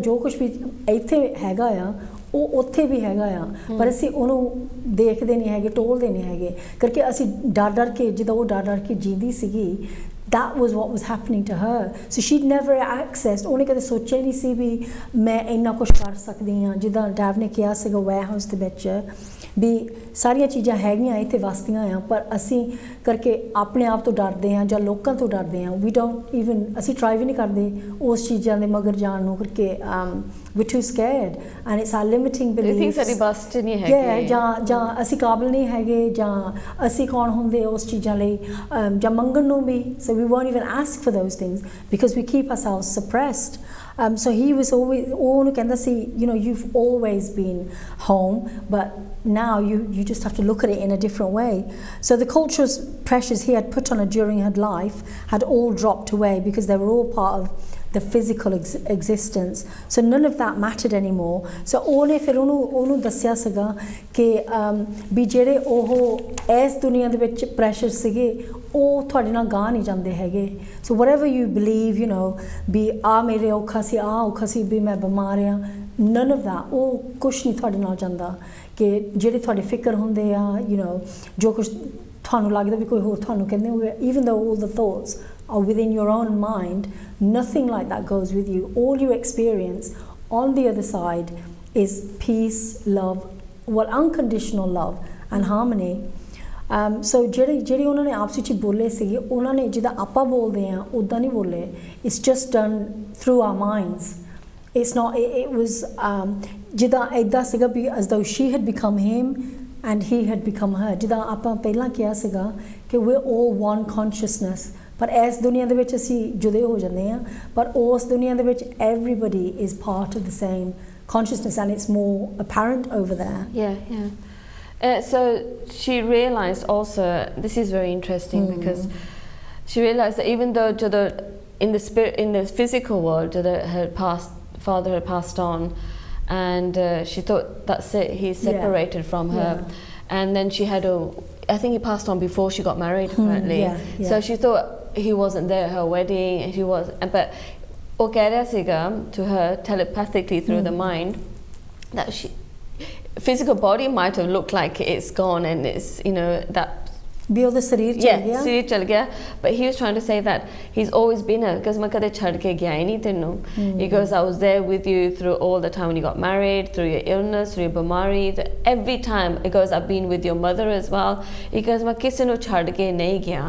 जो कुछ भी इत्थे हैगा आ वो उत्थे भी हैगा आ, पर असी उन्होंने देखते नहीं हैगे, टोलते नहीं हैगे, करके असी डर के जिदा वो डर के जींदी सीगी. That was what was happening to her. So she'd never accessed, उन्हें कदे सोचा ही नहीं सी भी मैं इन्ना कुछ कर सकती हाँ. जिदा डैव ने किया सीगा वेयरहाउस दे विच भी सारियां चीज़ां हैगियां इत्थे वसदियां आ, पर असी करके अपने आप तो डरते हैं जां लोकां तो डरते हैं. वी डोंट इवन असी ट्राई भी नहीं करते उस चीज़ां दे मगर जान नूं, करके we're too scared and it's our limiting beliefs. जां असी काबिल नहीं हैगे, जां असी कौन हुंदे उस चीज़ां लई, जां मंगण नूं भी. So we won't even ask for those things because we keep ourselves suppressed. So he was always, you've always been home, but now you just have to look at it in a different way. So the cultural pressures he had put on her during her life had all dropped away because they were all part of the physical existence. So none of that mattered anymore. So ਉਹਨੇ ਫਿਰ ਉਹਨੂੰ ਦੱਸਿਆ ਸੀਗਾ ਕਿ ਵੀ ਜਿਹੜੇ ਉਹ ਇਸ ਦੁਨੀਆ ਦੇ ਵਿੱਚ ਪ੍ਰੈਸ਼ਰ ਸੀਗੇ ਉਹ ਤੁਹਾਡੇ ਨਾਲ ਗਾਹ ਨਹੀਂ ਜਾਂਦੇ ਹੈਗੇ. So whatever you believe, ਵੀ ਆ ਮੇਰੇ ਔਖਾ ਸੀ, ਆ ਔਖਾ ਸੀ, ਵੀ ਮੈਂ ਬਿਮਾਰ ਆ, none of that, ਉਹ ਕੁਛ ਨਹੀਂ ਤੁਹਾਡੇ ਨਾਲ ਜਾਂਦਾ. ਕਿ ਜਿਹੜੇ ਤੁਹਾਡੇ ਫਿਕਰ ਹੁੰਦੇ ਆ, ਜੋ ਕੁਛ ਤੁਹਾਨੂੰ ਲੱਗਦਾ ਵੀ ਕੋਈ ਹੋਰ ਤੁਹਾਨੂੰ ਕਹਿੰਦੇ ਹੋਵੇ, even though all the thoughts are within your own mind, nothing like that goes with you. All you experience on the other side is peace, love, well, unconditional love and harmony. So ਜਿਹੜੀ ਉਹਨਾਂ ਨੇ ਆਪਸ ਵਿੱਚ ਬੋਲੇ ਸੀਗੇ, ਉਹਨਾਂ ਨੇ ਜਿੱਦਾਂ ਆਪਾਂ ਬੋਲਦੇ ਆ ਉੱਦਾਂ ਨਹੀਂ ਬੋਲੇ. It's just done through our minds. It's not, it was ਜਿੱਦਾਂ ਇੱਦਾਂ ਸੀਗਾ ਵੀ as though she had become him and he had become her. ਜਿੱਦਾਂ ਆਪਾਂ ਪਹਿਲਾਂ ਕਿਹਾ ਸੀਗਾ ਕਿ we're all one consciousness. ਪਰ ਇਸ ਦੁਨੀਆ ਦੇ ਵਿੱਚ ਅਸੀਂ ਜੁਦੇ ਹੋ ਜਾਂਦੇ ਆ, ਪਰ ਉਸ ਦੁਨੀਆ ਦੇ ਵਿੱਚ everybody is part of the same consciousness, and it's more apparent over there. So she realized also, this is very interesting, because she realized that even though in the spirit, in the physical world, her father had passed on, and she thought that's it, he's separated from her, and then she had I think he passed on before she got married apparently. So she thought he wasn't there at her wedding, and she was, but to her telepathically through the mind that she physical body might have looked like it's gone and it's, you know, that भी ਉਹਦਾ ਸਰੀਰ ਚਲ ਗਿਆ, ਸਰੀਰ ਚਲ ਗਿਆ, but he was trying to say that he's always been there, because ਮੈਂ ਕਦੇ ਛੱਡ ਕੇ ਗਿਆ ਹੀ ਨਹੀਂ ਤੈਨੂੰ. He goes, I was there with you through all the time when you got married, through your illness, through your bimari, every time. He goes, I've been with your mother as well. He goes, ਮੈਂ ਕਿਸੇ ਨੂੰ ਛੱਡ ਕੇ ਨਹੀਂ ਗਿਆ.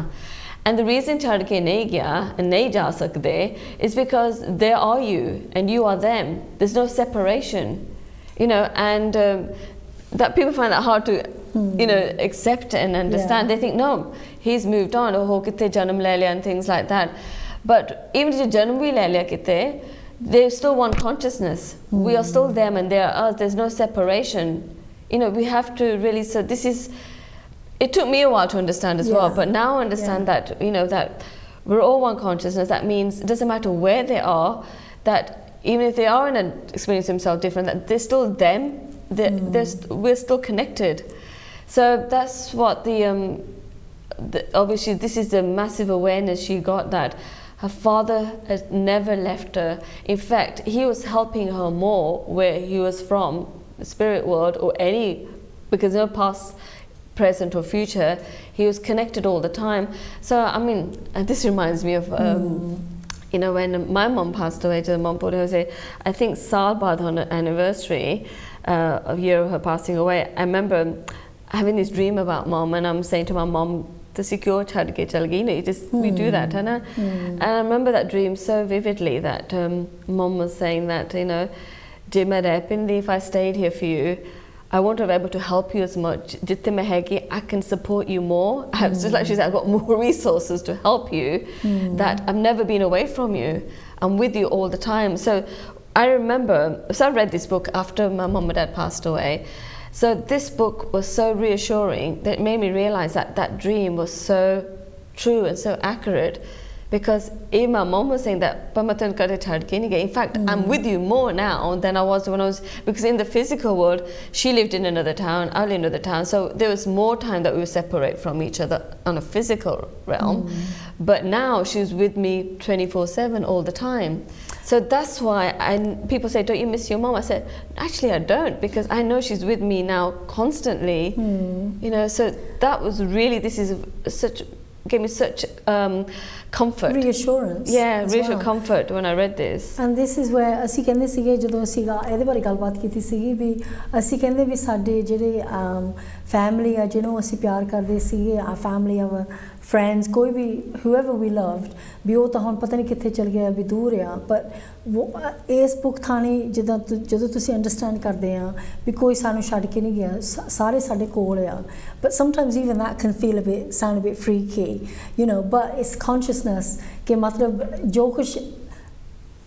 And the reason ਛੱਡ ਕੇ ਨਹੀਂ ਗਿਆ and ਨਹੀਂ ਜਾ ਸਕਦੇ is because they are you and you are them. There's no separation, you know, and that people find that hard to you know, accept and understand. They think, no, he's moved on, or ho kitte janam le liya and things like that. But even if janam bhi le liya kitte, there's still one consciousness. We are still them and they are us. There's no separation. You know, we have to really, so this is, it took me a while to understand as well, but now I understand that, you know, that we're all one consciousness. That means it doesn't matter where they are, that even if they are in an experience themselves different, that they're still them, we're still connected. So that's what obviously this is the massive awareness she got, that her father has never left her. In fact, he was helping her more where he was from, the spirit world or any, because no past, present or future, he was connected all the time. So I mean, and this reminds me of you know, when my mom passed away, to the mom Jose, I think saal baad on an anniversary, a year of her passing away, I remember having this dream about mom, and I'm saying to my mom, we do that, and I remember that dream so vividly, that mom was saying that, you know, if I stayed here for you, I won't have able to help you as much. I can support you more. Just like she said, I've got more resources to help you, that I've never been away from you. I'm with you all the time. So I remember, so I read this book after my mom and dad passed away. So this book was so reassuring that it made me realize that that dream was so true and so accurate, because even my mom was saying that, in fact, I'm with you more now than I was when I was, because in the physical world, she lived in another town, I lived in another town, so there was more time that we were separate from each other on a physical realm. But now she's with me 24/7 all the time. So that's why people say, don't you miss your mom? I said, actually I don't, because I know she's with me now constantly. You know, so that was really, gave me such comfort. Reassurance. Yeah, reassurance, comfort when I read this. And this is where ਅਸੀਂ ਕਹਿੰਦੇ ਸੀਗੇ ਜਦੋਂ ਅਸੀਂ ਇਹਦੇ ਬਾਰੇ ਗੱਲਬਾਤ ਕੀਤੀ ਸੀਗੀ ਵੀ ਅਸੀਂ ਕਹਿੰਦੇ ਵੀ ਸਾਡੇ ਜਿਹੜੇ ਫੈਮਿਲੀ ਆ ਜਿਹਨੂੰ ਅਸੀਂ ਪਿਆਰ ਕਰਦੇ ਸੀਗੇ, ਆ ਫੈਮਿਲੀ ਆ friends, ਕੋਈ ਵੀ whoever we loved, ਵੀ ਉਹ ਤਾਂ ਹੁਣ ਪਤਾ ਨਹੀਂ ਕਿੱਥੇ ਚਲ ਗਿਆ, ਵੀ ਦੂਰ ਆ, ਪਰ ਇਸ ਬੁੱਕ ਥਾਣੀ ਜਦੋਂ ਤੁਸੀਂ ਅੰਡਰਸਟੈਂਡ ਕਰਦੇ ਆ ਵੀ ਕੋਈ ਸਾਨੂੰ ਛੱਡ ਕੇ ਨਹੀਂ ਗਿਆ, ਸਾਰੇ ਸਾਡੇ ਕੋਲ ਆ. But sometimes even that can sound a bit freaky, you know, but it's consciousness ਕਿ ਮਤਲਬ ਜੋ ਕੁਛ,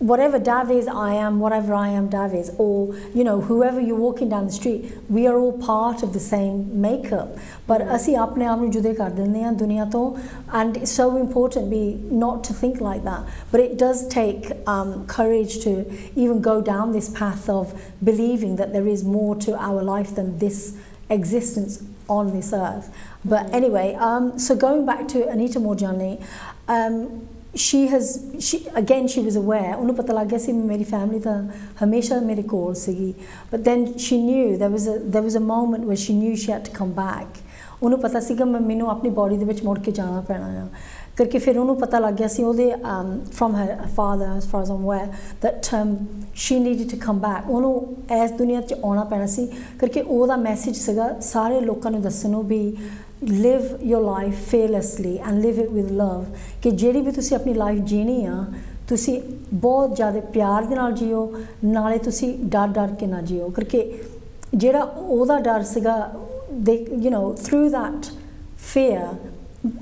whatever Daviz I am, whatever I am Daviz, or you know, whoever you're walking down the street, we are all part of the same makeup. But ਅਸੀਂ ਆਪਣੇ ਆਪ ਨੂੰ ਜੁਦੇ ਕਰ ਦਿੰਦੇ ਹਾਂ ਦੁਨੀਆ ਤੋਂ, and it's so important not to think like that. But it does take courage to even go down this path of believing that there is more to our life than this existence on this earth. But anyway, so going back to Anita Moorjani, she was aware, ਉਹਨੂੰ ਪਤਾ ਲੱਗ ਗਿਆ ਸੀ ਮੇਰੀ family ਤਾਂ ਹਮੇਸ਼ਾ ਮੇਰੇ ਕੋਲ ਸੀਗੀ. But then she knew there was a moment where she knew she had to come back. ਉਹਨੂੰ ਪਤਾ ਸੀਗਾ ਮੈਨੂੰ ਆਪਣੀ ਬੋਡੀ ਦੇ ਵਿੱਚ ਮੁੜ ਕੇ ਜਾਣਾ ਪੈਣਾ ਆ ਕਰਕੇ ਫਿਰ ਉਹਨੂੰ ਪਤਾ ਲੱਗ ਗਿਆ ਸੀ ਉਹਦੇ from her father as far as I'm aware that she needed to come back ਉਹਨੂੰ ਇਸ ਦੁਨੀਆ 'ਚ ਆਉਣਾ ਪੈਣਾ ਸੀ ਕਰਕੇ ਉਹਦਾ ਮੈਸੇਜ ਸੀਗਾ ਸਾਰੇ ਲੋਕਾਂ ਨੂੰ ਦੱਸਣ ਨੂੰ ਵੀ live your life fearlessly and live it with love ਕਿ ਜਿਹੜੀ ਵੀ ਤੁਸੀਂ ਆਪਣੀ ਲਾਈਫ ਜੀਣੀ ਆ ਤੁਸੀਂ ਬਹੁਤ ਜ਼ਿਆਦਾ ਪਿਆਰ ਦੇ ਨਾਲ ਜੀਓ ਨਾਲੇ ਤੁਸੀਂ ਡਰ ਕੇ ਨਾ ਜੀਓ ਕਰਕੇ ਜਿਹੜਾ ਉਹਦਾ ਡਰ ਸੀਗਾ they you know through that fear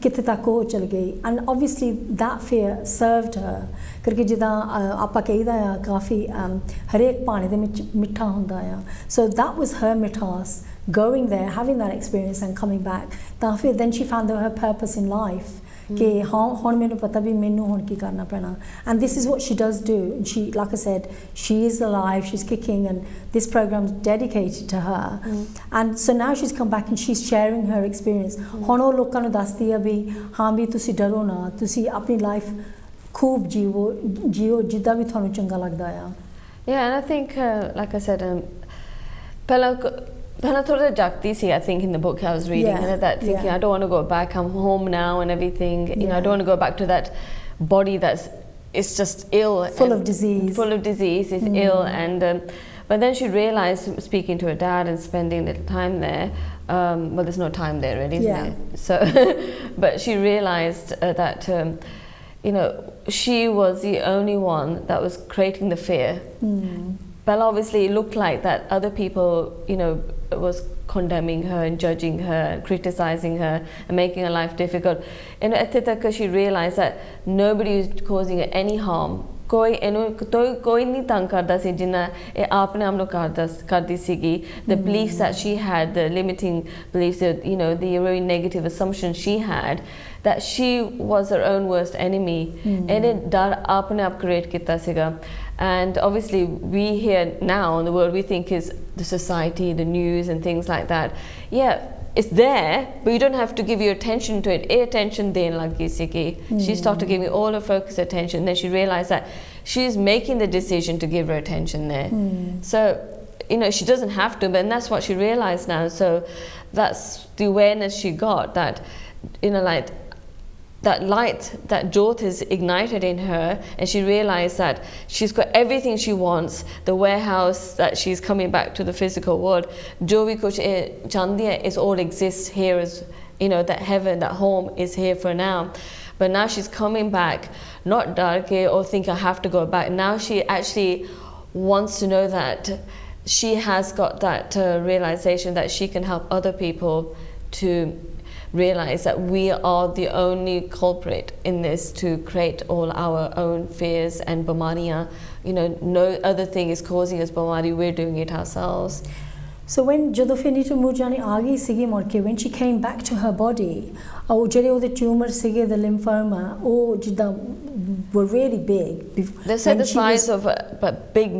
ਕਿਤੇ ਤੱਕ ਉਹ ਚਲ ਗਈ and obviously that fear served her ਕਰਕੇ ਜਿੱਦਾਂ ਆਪਾਂ ਕਹੀਦਾ ਆ ਕਾਫੀ ਹਰੇਕ ਪਾਣੀ ਦੇ ਵਿੱਚ ਮਿੱਠਾ ਹੁੰਦਾ ਆ so that was her ਮਿਠਾਸ going there having that experience and coming back ਤਾਂ ਫਿਰ then she found her purpose in life ਕਿ ਹੁਣ ਮੈਨੂੰ ਪਤਾ ਵੀ ਮੈਨੂੰ ਹੁਣ ਕੀ ਕਰਨਾ ਪੈਣਾ and this is what she does do she like I said she is alive she's kicking and this program is dedicated to her and so now she's come back and she's sharing her experience ਹੁਣ ਉਹ ਲੋਕਾਂ ਨੂੰ ਦੱਸਦੀ ਆ ਵੀ ਹਾਂ ਵੀ ਤੁਸੀਂ ਡਰੋ ਨਾ ਤੁਸੀਂ ਆਪਣੀ ਲਾਈਫ ਖੂਬ ਜੀਓ ਜਿੱਦਾਂ ਵੀ ਤੁਹਾਨੂੰ ਚੰਗਾ ਲੱਗਦਾ ਆ yeah and I think like I said When I thought of Jakti, I think in the book I was reading, and that thinking, I don't want to go back. I'm home now, and everything. You know, I don't want to go back to that body it's just ill, full of disease, is ill, and but then she realized, speaking to her dad and spending a little time there. Well, there's no time there, really, isn't there? So, but she realized that. You know, she was the only one that was creating the fear. Well, obviously, it looked like that other people, you know, was condemning her and judging her and criticizing her and making her life difficult. And at that, she realized that nobody was causing her any harm. कोई नहीं तंग करता सी जिन्ना आपने हम लोग करती सीगी the beliefs that she had the limiting beliefs you know the very negative assumptions she had that she was her own worst enemy and it dar आपने आप create किता सीगा and obviously we here now in the world we think is the society the news and things like that it's there but you don't have to give your attention to it attention den lagi sigi she started giving all her focus attention then she realized that she's making the decision to give her attention there so you know she doesn't have to but that's what she realized now so that's the awareness she got that you know like that light, that jyot is ignited in her and she realized that she's got everything she wants, the warehouse that she's coming back to the physical world, jo bhi kuch chahndi hai is all exists here as you know that heaven, that home is here for now. But now she's coming back, not darke or think I have to go back. Now she actually wants to know that she has got that realization that she can help other people to realize that we are the only culprit in this to create all our own fears and bamariyan. You know, no other thing is causing us bamari, we're doing it ourselves. So when ਜਦੋਂ ਫਿਰ ਨੀਤੂ ਮੂਰਜਾਨੀ ਆ ਗਈ ਸੀਗੀ ਮੁੜ ਕੇ when she came back to her body ਉਹ ਜਿਹੜੇ ਉਹਦੇ tumour ਸੀਗੇ the lymphoma ਉਹ ਜਿੱਦਾਂ were really big they said the size of but big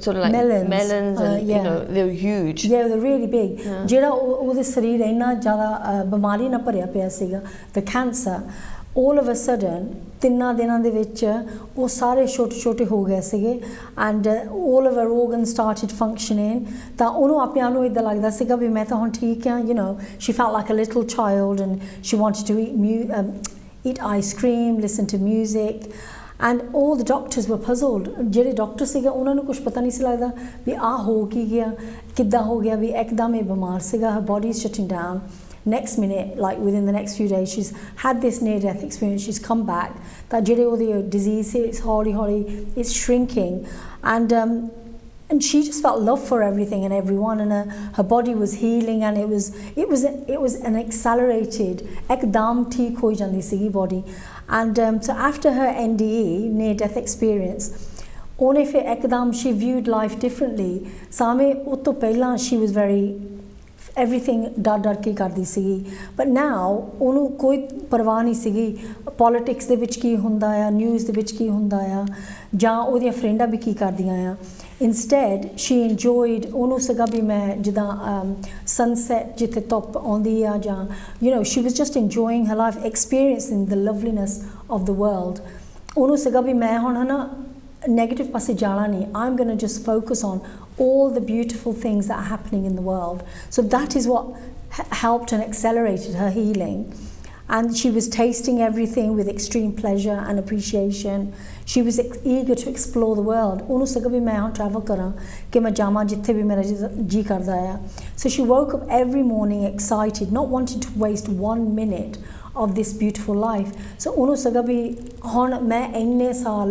sort of like melons and you know they were huge they're really big ਜਿਹੜਾ ਉਹਦੇ ਸਰੀਰ ਇੰਨਾ ਜ਼ਿਆਦਾ ਬਿਮਾਰੀ ਨਾਲ ਭਰਿਆ ਪਿਆ ਸੀਗਾ the cancer all of a sudden 3 ਦਿਨਾਂ ਦੇ ਵਿੱਚ ਉਹ ਸਾਰੇ ਛੋਟੇ ਹੋ ਗਏ ਸੀਗੇ and all of her organs started functioning ਤਾਂ ਉਹਨੂੰ ਆਪਣੇ ਆਪ ਨੂੰ ਇਦਾਂ ਲੱਗਦਾ ਸੀਗਾ ਵੀ ਮੈਂ ਤਾਂ ਹੁਣ ਠੀਕ ਹਾਂ you know she felt like a little child and she wanted to eat ice cream listen to music and all the doctors were puzzled ਜਿਹੜੇ ਡਾਕਟਰ ਸੀਗੇ ਉਹਨਾਂ ਨੂੰ ਕੁਝ ਪਤਾ ਨਹੀਂ ਸੀ ਲੱਗਦਾ ਵੀ ਆ ਹੋ ਕੀ ਗਿਆ ਕਿੱਦਾਂ ਹੋ ਗਿਆ ਵੀ ਇੱਕਦਮ ਇਹ ਬਿਮਾਰ ਸੀਗਾ her body is shutting down next minute like within the next few days she's had this near death experience she's come back that ਜਿਹੜੇ ਉਹਦੀ disease is haughty it's shrinking and she just felt love for everything and everyone and her body was healing and it was an accelerated ekdam theek ho jandi sigi body and so after her NDE near death experience ਉਹਨੇ ਫਿਰ ekdam she viewed life differently ਸਾਹਮਣੇ ਉਹ ਤੋਂ ਪਹਿਲਾਂ she was very everything ਡਰ ਕੇ ਕਰਦੀ ਸੀਗੀ but now ਉਹਨੂੰ ਕੋਈ ਪਰਵਾਹ ਨਹੀਂ ਸੀਗੀ ਪੋਲਿਟਿਕਸ ਦੇ ਵਿੱਚ ਕੀ ਹੁੰਦਾ ਆ ਨਿਊਜ਼ ਦੇ ਵਿੱਚ ਕੀ ਹੁੰਦਾ ਆ ਜਾਂ ਉਹਦੀਆਂ ਫਰੈਂਡਾਂ ਵੀ ਕੀ ਕਰਦੀਆਂ ਆ instead she enjoyed ਉਹਨੂੰ ਸੀਗਾ ਵੀ ਮੈਂ ਜਿੱਦਾਂ sunset ਜਿੱਥੇ ਧੁੱਪ ਆਉਂਦੀ ਆ ਜਾਂ you know she was just enjoying her life experiencing the loveliness of the world ਉਹਨੂੰ ਸੀਗਾ ਵੀ ਮੈਂ ਹੁਣ ਹਨਾ negative passe jana nahi. I'm going to just focus on all the beautiful things that are happening in the world. So that is what helped and accelerated her healing. And she was tasting everything with extreme pleasure and appreciation. She was eager to explore the world. Onu saga bhi main travel kara ke main jama jithe bhi mera ji karda hai. So she woke up every morning excited, not wanting to waste 1 minute of this beautiful life. So onu saga bhi hon main inne saal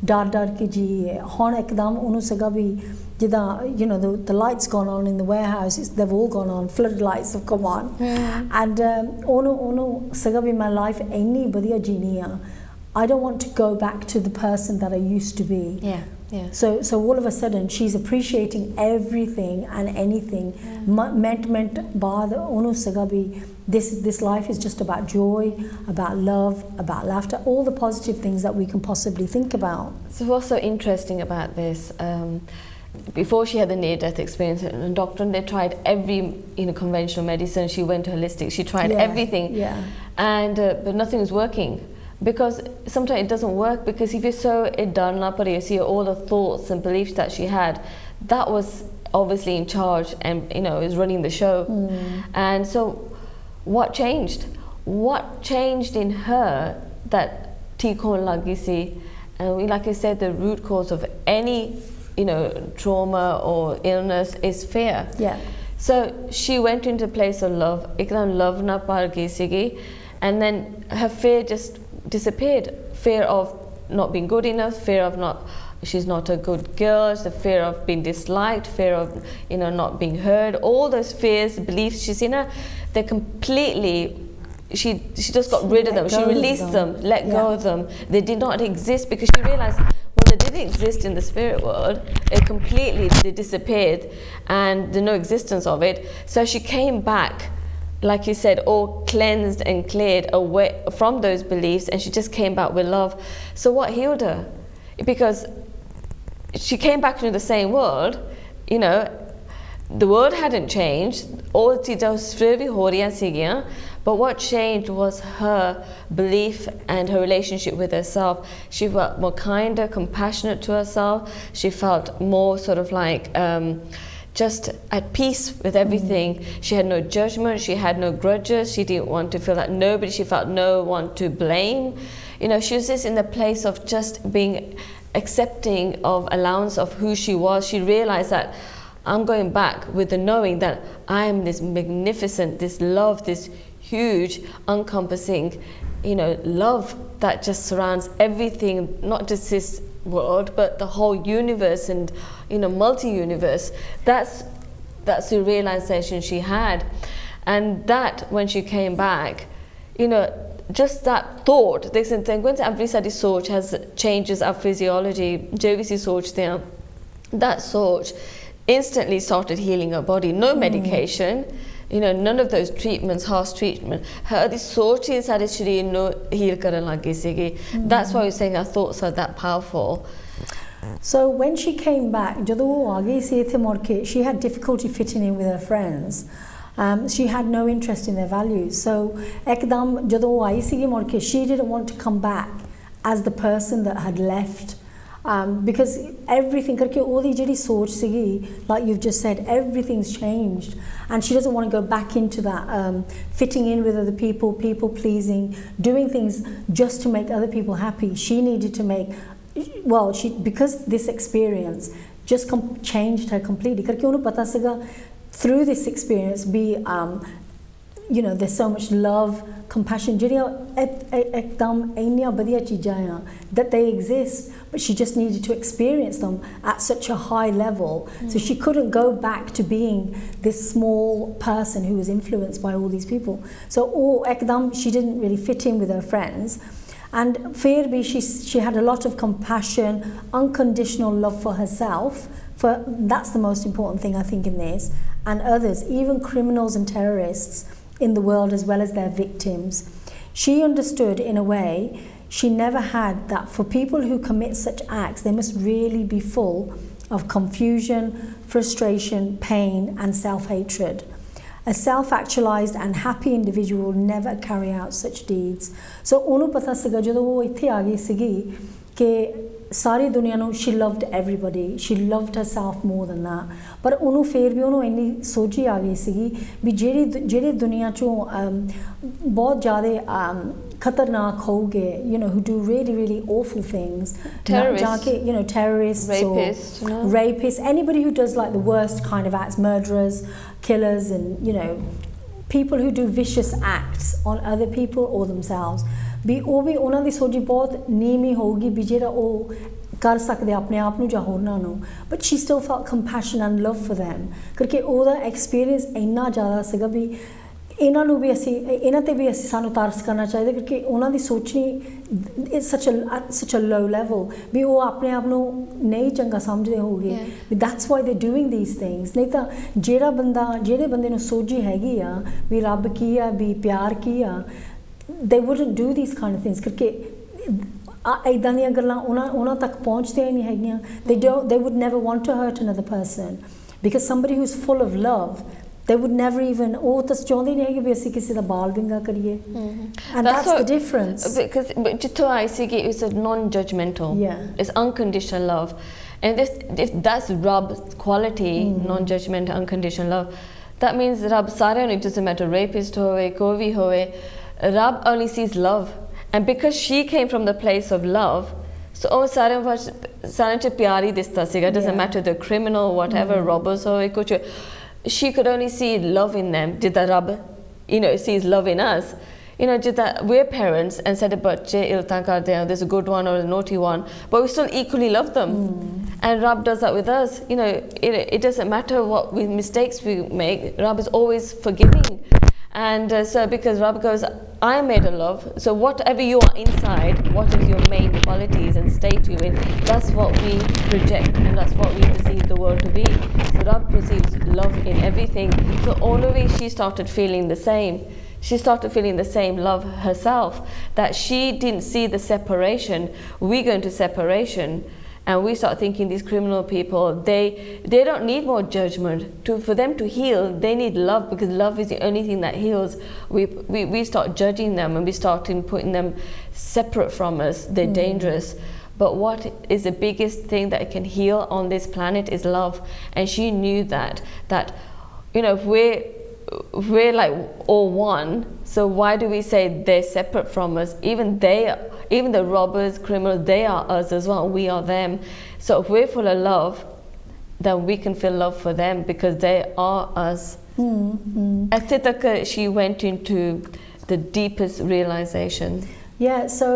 dar ke ji hon ekdam onu saga bhi jida, you know, the lights gone on in the warehouses, they've all gone on, floodlights have come on. And onu saga bhi my life inni badhiya jeeni hai. I don't want to go back to the person that I used to be. So all of a sudden she's appreciating everything and anything. Meant baad onu saga bhi this life is just about joy, about love, about laughter, all the positive things that we can possibly think about. So what's so interesting about this? Before she had the near-death experience, and doctor, they tried every conventional medicine. She went holistic. She tried everything, and but nothing was working. Because sometimes it doesn't work, because if you're so done up, or you see all the thoughts and beliefs that she had, that was obviously in charge and is running the show. And so what changed? What changed in her that theek hone lagi si? And like I said, the root cause of any trauma or illness is fear. So she went into a place of love. Ekdam love na par gayi sigi, and then her fear just disappeared. Fear of not being good enough, fear of she's not a good girl, the fear of being disliked, fear of not being heard. All those fears, beliefs she's in her, they completely, she just got rid of them. She released them, let go of them. They did not exist, because she realized, well, they didn't exist in the spirit world. They disappeared, and there's no existence of it. So she came back, like you said, all cleansed and cleared away from those beliefs, and she just came back with love. So what healed her? Because she came back into the same world, the world hadn't changed, all chीज़ें but what changed was her belief and her relationship with herself. She felt more kinder, compassionate to herself. She felt more sort of like just at peace with everything. She had no judgment, she had no grudges, she didn't want to feel that she felt no one to blame. She was just in the place of just being accepting of allowance of who she was. She realized that I'm going back with the knowing that I am this magnificent, this love, this huge, encompassing, love that just surrounds everything, not just this world, but the whole universe and multi-universe. That's the realization she had. And that, when she came back, just that thought, they said every soch has changes our physiology, JVC soch there, that soch instantly started healing her body. No medication, none of those treatments, harsh treatment. Her soch is heal karan lagi sigi. That's why we're saying our thoughts are that powerful. So when she came back, she had difficulty fitting in with her friends. She had no interest in their values. So she didn't want to come back as the person that had left. Because everything, like you've just said, everything's changed, and she doesn't want to go back into that fitting in with other people, people pleasing, doing things just to make other people happy. She needed to make, because this experience just changed her completely. Through this experience, there's so much love, compassion, that they exist, but she just needed to experience them at such a high level. So she couldn't go back to being this small person who was influenced by all these people. So she didn't really fit in with her friends. And she had a lot of compassion, unconditional love for herself. That's the most important thing, I think, in this, and others, even criminals and terrorists in the world, as well as their victims. She understood, in a way, she never had that for people who commit such acts, they must really be full of confusion, frustration, pain, and self-hatred. A self-actualized and happy individual will never carry out such deeds. So, ਉਹਨੂੰ ਪਤਾ ਸੀਗਾ ਜਦੋਂ ਉਹ ਇੱਥੇ ਆ ਗਈ ਸੀਗੀ ਕਿ सारी दुनिया नु she loved everybody, she loved herself more than that, पर उन्हों फिर भी उन्हों इन्नी सोची आ गई सीगी भी जेड़ी दुनिया चों बहुत ज़्यादा खतरनाक होगे, you know, who do really awful things, terrorists, you know, terrorists, rapists, or rapists, anybody who does like the worst kind of acts, murderers, killers, and you know, people who do vicious acts on other people or themselves. भी ਉਹ ਵੀ ਉਹਨਾਂ ਦੀ ਸੋਚ ਬਹੁਤ ਨੀਵੀਂ ਹੋਊਗੀ ਵੀ ਜਿਹੜਾ ਉਹ ਕਰ ਸਕਦੇ ਆਪਣੇ ਆਪ ਨੂੰ ਜਾਂ ਹੋਰਨਾਂ ਨੂੰ, but she still felt compassion and love for them ਕਿਉਂਕਿ ਉਹਦਾ ਐਕਸਪੀਰੀਅੰਸ ਇੰਨਾ ਜ਼ਿਆਦਾ ਸੀਗਾ ਵੀ ਇਹਨਾਂ ਨੂੰ ਵੀ ਅਸੀਂ ਇਹਨਾਂ ਤੇ ਵੀ ਅਸੀਂ ਸਾਨੂੰ ਤਰਸ ਕਰਨਾ ਚਾਹੀਦਾ ਕਿਉਂਕਿ ਉਹਨਾਂ ਦੀ ਸੋਚਣੀ is such a low level ਵੀ ਉਹ ਆਪਣੇ ਆਪ ਨੂੰ ਨਹੀਂ ਚੰਗਾ ਸਮਝਦੇ ਹੋਗੇ ਵੀ that's why they're doing these things। ਨਹੀਂ ਤਾਂ ਜਿਹੜੇ ਬੰਦੇ ਨੂੰ ਸੋਝੀ ਹੈਗੀ ਆ ਵੀ ਰੱਬ ਕੀ ਆ ਵੀ ਪਿਆਰ ਕੀ ਆ, they wouldn't do these kind of things ਕਿਉਂਕਿ ਇੱਦਾਂ ਦੀਆਂ ਗੱਲਾਂ ਉਹਨਾਂ ਤੱਕ ਪਹੁੰਚਦੀਆਂ ਹੀ ਨਹੀਂ ਹੈਗੀਆਂ। They would never want to hurt another person because somebody who's full of love, they would never even ਉਹ ਤਾਂ ਚਾਹੁੰਦੇ ਨਹੀਂ ਹੈਗੇ ਵੀ ਅਸੀਂ ਕਿਸੇ ਦਾ ਬਾਲ ਵਿੰਗਾ ਕਰੀਏ, and that's the difference because ਜਿੱਥੋਂ ਆਈ ਸੀ ਕਿ it's a non-judgmental, it's unconditional love, and if that's Rab's quality, non-judgmental unconditional love, that means Rab ਸਾਰਿਆਂ ਨੂੰ, it doesn't matter rapist ਹੋਵੇ ਕੋਈ ਵੀ ਹੋਵੇ, Rab only sees love, and because she came from the place of love, so ਉਹ ਸਾਰਿਆਂ ਚ ਪਿਆਰ ਹੀ ਦਿਸਦਾ ਸੀਗਾ, doesn't matter the criminal whatever, robbers ਹੋਵੇ ਕੁਝ, she could only see love in them, ਜਿੱਦਾਂ Rab, you know, sees love in us, you know, ਜਿੱਦਾਂ we're parents and ਸਾਡੇ ਬੱਚੇ ਇਲਤਾਂ ਕਰਦੇ ਆ, there's a good one or a naughty one, but we still equally love them, and Rab does that with us, you know, it doesn't matter what mistakes we make, Rab is always forgiving. And so because Rab goes, I am made of love, so whatever you are inside, what is your main qualities and state you in, that's what we project and that's what we perceive the world to be. So Rab perceives love in everything. So only she started feeling the same. She started feeling the same love herself, that she didn't see the separation. We go into separation and we start thinking these criminal people, they don't need more judgment. For them to heal, they need love, because love is the only thing that heals. We start judging them and we start putting them separate from us. They're dangerous. But what is the biggest thing that can heal on this planet is love. And she knew that you know, if we're like all one, so why do we say they're separate from us? Even the robbers, criminals, they are us as well, we are them. So if we're full of love, then we can feel love for them because they are us. She went into the deepest realization. Yeah, so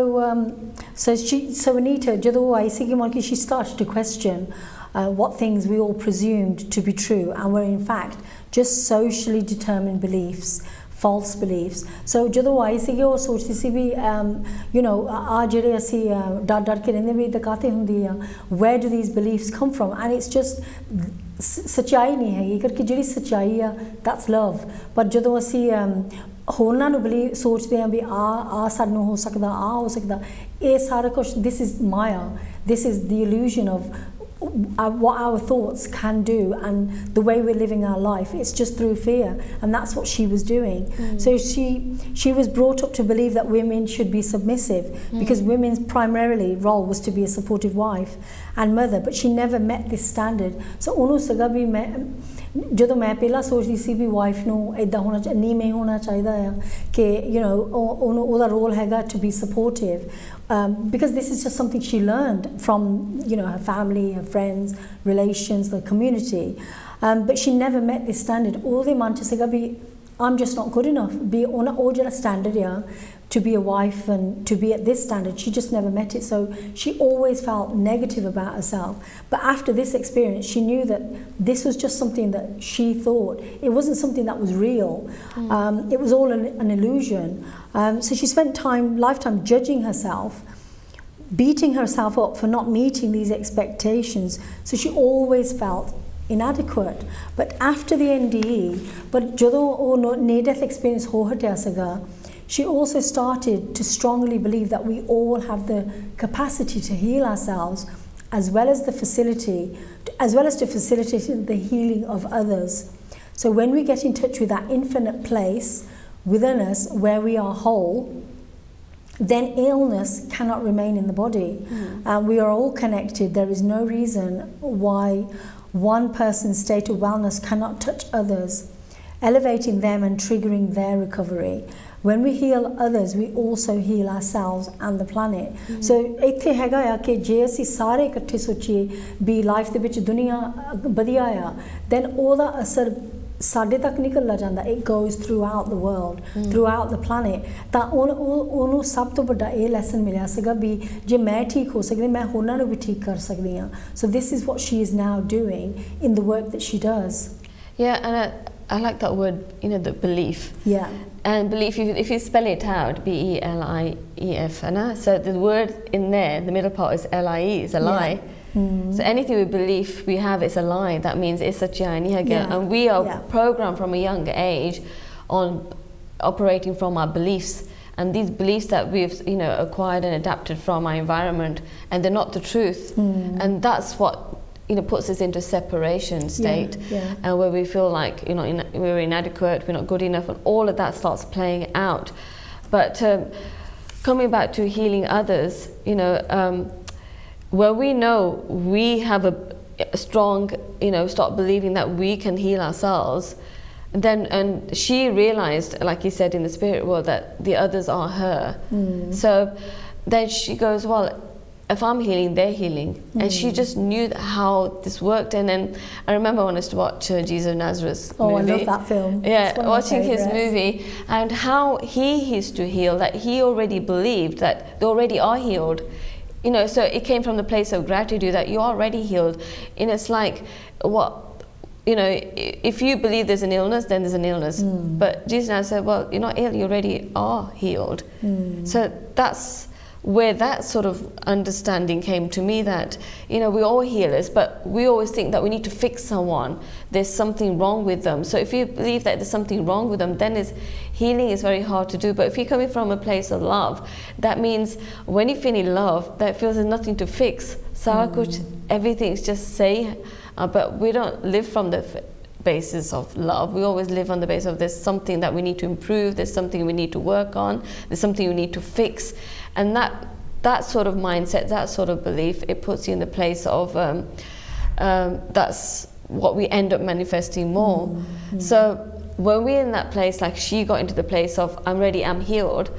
Anita, ਜਦੋਂ ਆਈ ਸੀ ਕਿ she started to question what things we all presumed to be true and were in fact just socially determined beliefs, false beliefs. So ਜਦੋਂ ਆਈ ਸੀ ਉਹ ਸੋਚਦੀ ਸੀ ਵੀ you know, ਆ ਜਿਹੜੇ ਅਸੀਂ ਡਰ ਕੇ ਰਹਿੰਦੇ ਵੀ ਦਿਖਾਤੇ ਹੁੰਦੀ ਆ, where do these beliefs come from? And it's just ਸੱਚਾਈ ਨਹੀਂ ਹੈਗੀ ਕਿਉਂਕਿ ਜਿਹੜੀ ਸੱਚਾਈ ਆ that's love. ਪਰ ਜਦੋਂ ਅਸੀਂ ਹੋਰਨਾਂ ਨੂੰ ਸੋਚਦੇ ਆ ਵੀ ਆ ਸਾਨੂੰ ਹੋ ਸਕਦਾ ਇਹ ਸਾਰਾ ਕੁਝ, this is Maya, this is the illusion of what our thoughts can do and the way we're living our life. It's just through fear, and that's what she was doing. So she was brought up to believe that women should be submissive because women's primarily role was to be a supportive wife and mother, but she never met this standard. So ਉਹਨੂੰ ਸੀਗਾ ਵੀ ਮੈਂ ਜਦੋਂ ਮੈਂ ਪਹਿਲਾਂ ਸੋਚਦੀ ਸੀ ਵੀ wife ਨੂੰ ਇਦਾਂ ਹੋਣਾ ਨੀਵੇਂ ਹੋਣਾ ਚਾਹੀਦਾ ਆ ਕਿ you know ਉਹਦਾ ਰੋਲ ਹੈਗਾ to be supportive, because this is just something she learned from, you know, her family, her friends, relations, the community, but she never met this standard. ਉਹਦੇ ਮਨ ਚ ਸੀਗਾ ਵੀ I'm just not good enough, ਵੀ ਉਹ ਜਿਹੜਾ standard ਆ to be a wife and to be at this standard, she just never met it. So she always felt negative about herself. But after this experience, she knew that this was just something that she thought. It wasn't something that was real. It was all an illusion. So she spent lifetime judging herself, beating herself up for not meeting these expectations. So she always felt inadequate. But after the NDE, but ਜਦੋਂ ਉਹ near-death experience ਹੋ ਹਟਿਆ ਸੀਗਾ, she also started to strongly believe that we all have the capacity to heal ourselves, as well as to facilitate the healing of others. So when we get in touch with that infinite place within us where we are whole, then illness cannot remain in the body. We are all connected. There is no reason why one person's state of wellness cannot touch others, elevating them and triggering their recovery. When we heal others, we also heal ourselves and the planet. So ਇੱਥੇ ਹੈਗਾ ਆ ਕਿ ਜੇ ਅਸੀਂ ਸਾਰੇ ਇਕੱਠੇ ਸੋਚੀਏ ਵੀ life ਦੇ ਵਿੱਚ ਦੁਨੀਆ ਵਧੀਆ ਆ, then ਉਹਦਾ ਅਸਰ ਸਾਡੇ ਤੱਕ ਨਿਕਲਦਾ ਜਾਂਦਾ. It goes throughout the world, throughout the planet. ਤਾਂ ਉਹਨੂੰ ਸਭ ਤੋਂ ਵੱਡਾ ਇਹ ਲੈਸਨ ਮਿਲਿਆ ਸੀਗਾ ਵੀ ਜੇ ਮੈਂ ਠੀਕ ਹੋ ਸਕਦੀ, ਮੈਂ ਹੋਰਾਂ ਨੂੰ ਵੀ ਠੀਕ ਕਰ ਸਕਦੀ ਹਾਂ. So this is what she is now doing in the work that she does. Yeah, and I like that word, you know, the belief. Yeah. And belief, if you spell it out, B-E-L-I-E-F, so the word in there, the middle part is L-I-E, is a lie. So anything we believe we have is a lie. That means it's a jani again. And we are programmed from a young age on operating from our beliefs. And these beliefs that we've, you know, acquired and adapted from our environment, and they're not the truth. And that's what, you know, puts us into separation state, and where we feel like, you know, we're inadequate, we're not good enough, and all of that starts playing out. But coming back to healing others, you know, where we know we have a strong, you know, start believing that we can heal ourselves, and she realized, like you said, in the spirit world, that the others are her. So then she goes, well, if I'm healing, they're healing. And she just knew how this worked. And then I remember when I used to watch Jesus of Nazareth movie. I love that film. Yeah, watching his movie and how he used to heal, that he already believed that they already are healed. You know, so it came from the place of gratitude that you're already healed. And it's like, what, you know, if you believe there's an illness, then there's an illness. But Jesus now said, well, you're not ill, you already are healed. So that's where that sort of understanding came to me, that, you know, we're all healers, but we always think that we need to fix someone. There's something wrong with them. So if you believe that there's something wrong with them, then healing is very hard to do. But if you're coming from a place of love, that means when you feel in love, that feels there's nothing to fix. Everything's just say, but we don't live from the basis of love. We always live on the basis of there's something that we need to improve, there's something we need to work on, there's something we need to fix. And that sort of mindset, that sort of belief, it puts you in the place of that's what we end up manifesting more. So when we're in that place, like she got into the place of I'm ready, I'm healed.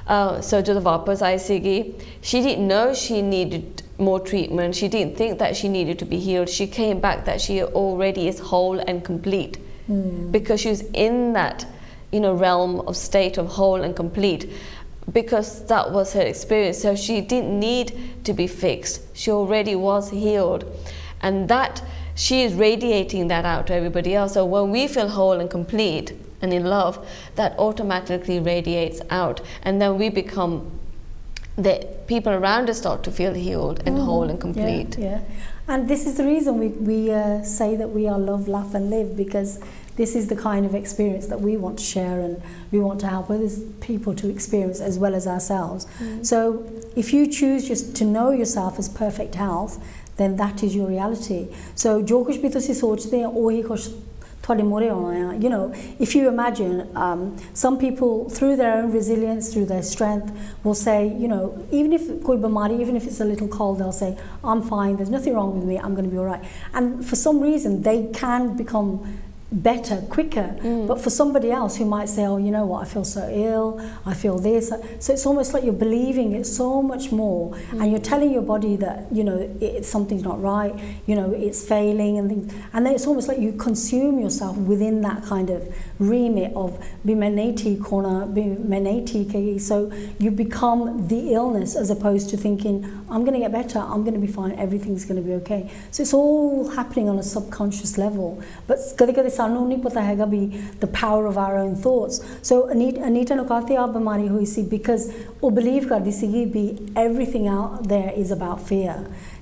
So jadon vapas aayi sigi, she didn't know she needed more treatment. She didn't think that she needed to be healed. She came back that she already is whole and complete, because she was in that, you know, realm of state of whole and complete, because that was her experience. So she didn't need to be fixed. She already was healed, and that she is radiating that out to everybody else. So when we feel whole and complete and in love, that automatically radiates out, and then we become, the people around us start to feel healed and whole and complete. And this is the reason we say that we are love, laugh and live, because this is the kind of experience that we want to share, and we want to help other people to experience as well as ourselves. So if you choose just to know yourself as perfect health, then that is your reality. So jo kuch bhi tusi sochte hain ohi kuch thode more auna hai. You know, if you imagine, some people through their own resilience, through their strength, will say, you know, even if koi bimari, even if it's a little cold, they'll say, I'm fine, there's nothing wrong with me, I'm going to be all right. And for some reason they can become better quicker, but for somebody else who might say, oh, you know what, I feel so ill, I feel this, so it's almost like you're believing it so much more, and you're telling your body that, you know, something's not right, you know, it's failing and things, and then it's almost like you consume yourself within that kind of remit of bimenati corner, bimenati, so you become the illness as opposed to thinking, I'm going to get better, I'm going to be fine, everything's going to be okay. So it's all happening on a subconscious level, but ਸਾਨੂੰ ਨਹੀਂ ਪਤਾ ਹੈਗਾ ਵੀ the power of our own thoughts. So Anita ਨੂੰ ਕਾਫੀ ਆ ਬਿਮਾਰੀ ਹੋਈ ਸੀ because ਉਹ believe ਕਰਦੀ ਸੀਗੀ ਵੀ everything out there is about fear,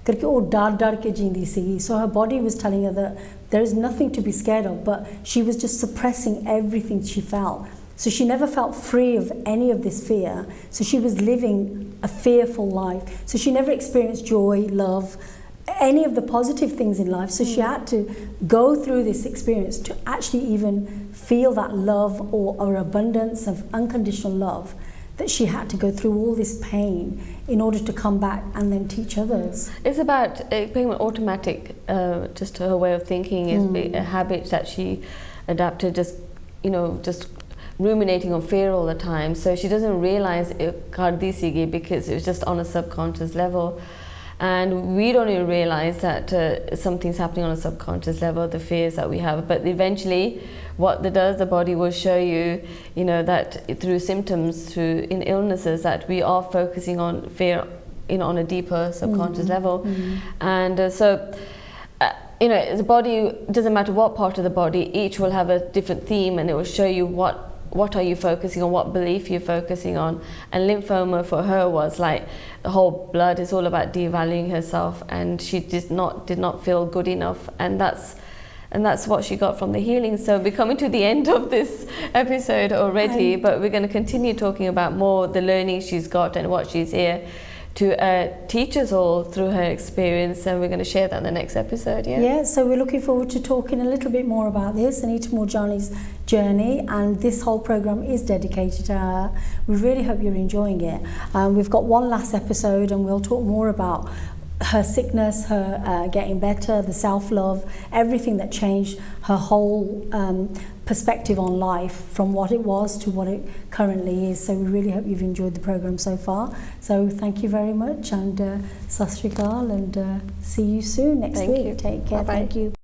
ਕਰਕੇ ਉਹ ਡਰ ਕੇ ਜੀਂਦੀ ਸੀਗੀ. So her body was telling her that there is nothing to be scared of, but she was just suppressing everything she felt. So she never felt free of any of this fear. So she was living a fearful life. So she never experienced joy, love, any of the positive things in life. So she had to go through this experience to actually even feel that love or abundance of unconditional love that she had to go through all this pain in order to come back and then teach others. It's about being automatic, just her way of thinking is a habit that she adapted, just ruminating on fear all the time. So she doesn't realize because it was just on a subconscious level. And we don't even realize that something's happening on a subconscious level, the fears that we have. But eventually, what the body will show you, that through symptoms, in illnesses, that we are focusing on fear, on a deeper subconscious level. And the body, doesn't matter what part of the body, each will have a different theme, and it will show you what are you focusing on, what belief you're focusing on. And lymphoma for her was like the whole blood is all about devaluing herself, and she did not feel good enough, and that's what she got from the healing. So we're coming to the end of this episode already, but we're going to continue talking about more the learning she's got and what she's here to teach us all through her experience, and we're going to share that in the next episode. Yeah, so we're looking forward to talking a little bit more about this, Anita Moorjani's journey, and this whole program is dedicated to her. We really hope you're enjoying it. We've got one last episode, and we'll talk more about her sickness, her getting better, the self-love, everything that changed her whole perspective on life from what it was to what it currently is. So we really hope you've enjoyed the program so far. So thank you very much, and Sat Sri Akal, and see you soon next week. You. Take care. Bye-bye. Thank you.